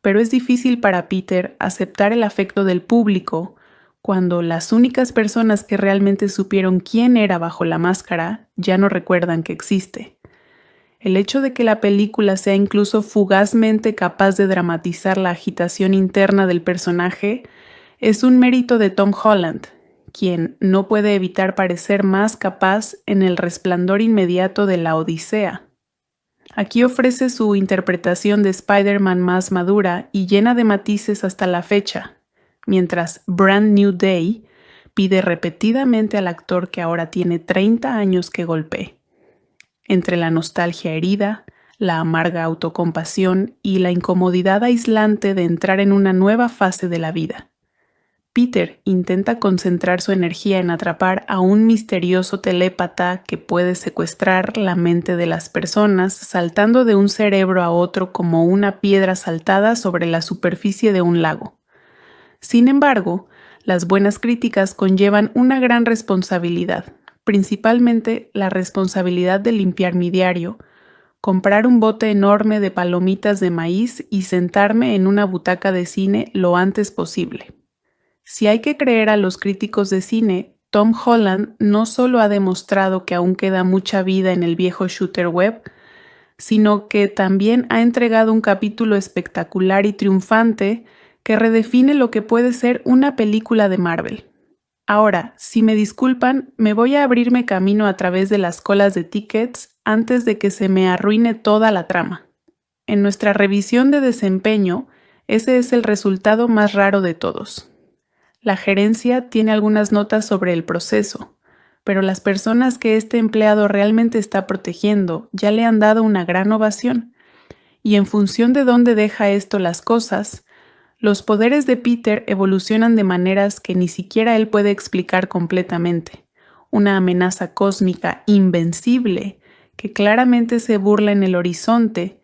pero es difícil para Peter aceptar el afecto del público cuando las únicas personas que realmente supieron quién era bajo la máscara ya no recuerdan que existe. El hecho de que la película sea incluso fugazmente capaz de dramatizar la agitación interna del personaje es un mérito de Tom Holland, quien no puede evitar parecer más capaz en El resplandor inmediato de la Odisea. Aquí ofrece su interpretación de Spider-Man más madura y llena de matices hasta la fecha, mientras Brand New Day pide repetidamente al actor que ahora tiene 30 años que golpee. Entre la nostalgia herida, la amarga autocompasión y la incomodidad aislante de entrar en una nueva fase de la vida. Peter intenta concentrar su energía en atrapar a un misterioso telépata que puede secuestrar la mente de las personas saltando de un cerebro a otro como una piedra saltada sobre la superficie de un lago. Sin embargo, las buenas críticas conllevan una gran responsabilidad, principalmente la responsabilidad de limpiar mi diario, comprar un bote enorme de palomitas de maíz y sentarme en una butaca de cine lo antes posible. Si hay que creer a los críticos de cine, Tom Holland no solo ha demostrado que aún queda mucha vida en el viejo shooter web, sino que también ha entregado un capítulo espectacular y triunfante que redefine lo que puede ser una película de Marvel. Ahora, si me disculpan, me voy a abrirme camino a través de las colas de tickets antes de que se me arruine toda la trama. En nuestra revisión de desempeño, ese es el resultado más raro de todos. La gerencia tiene algunas notas sobre el proceso, pero las personas que este empleado realmente está protegiendo ya le han dado una gran ovación. Y en función de dónde deja esto las cosas, los poderes de Peter evolucionan de maneras que ni siquiera él puede explicar completamente. Una amenaza cósmica invencible que claramente se burla en el horizonte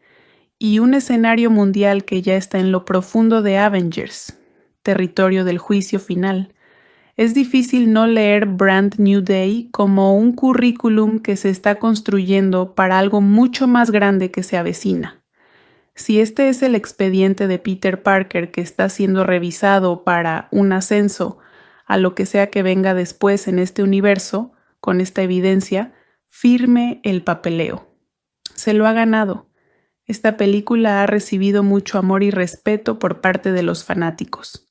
y un escenario mundial que ya está en lo profundo de Avengers, territorio del juicio final. Es difícil no leer Brand New Day como un currículum que se está construyendo para algo mucho más grande que se avecina. Si este es el expediente de Peter Parker que está siendo revisado para un ascenso a lo que sea que venga después en este universo, con esta evidencia, firme el papeleo. Se lo ha ganado. Esta película ha recibido mucho amor y respeto por parte de los fanáticos.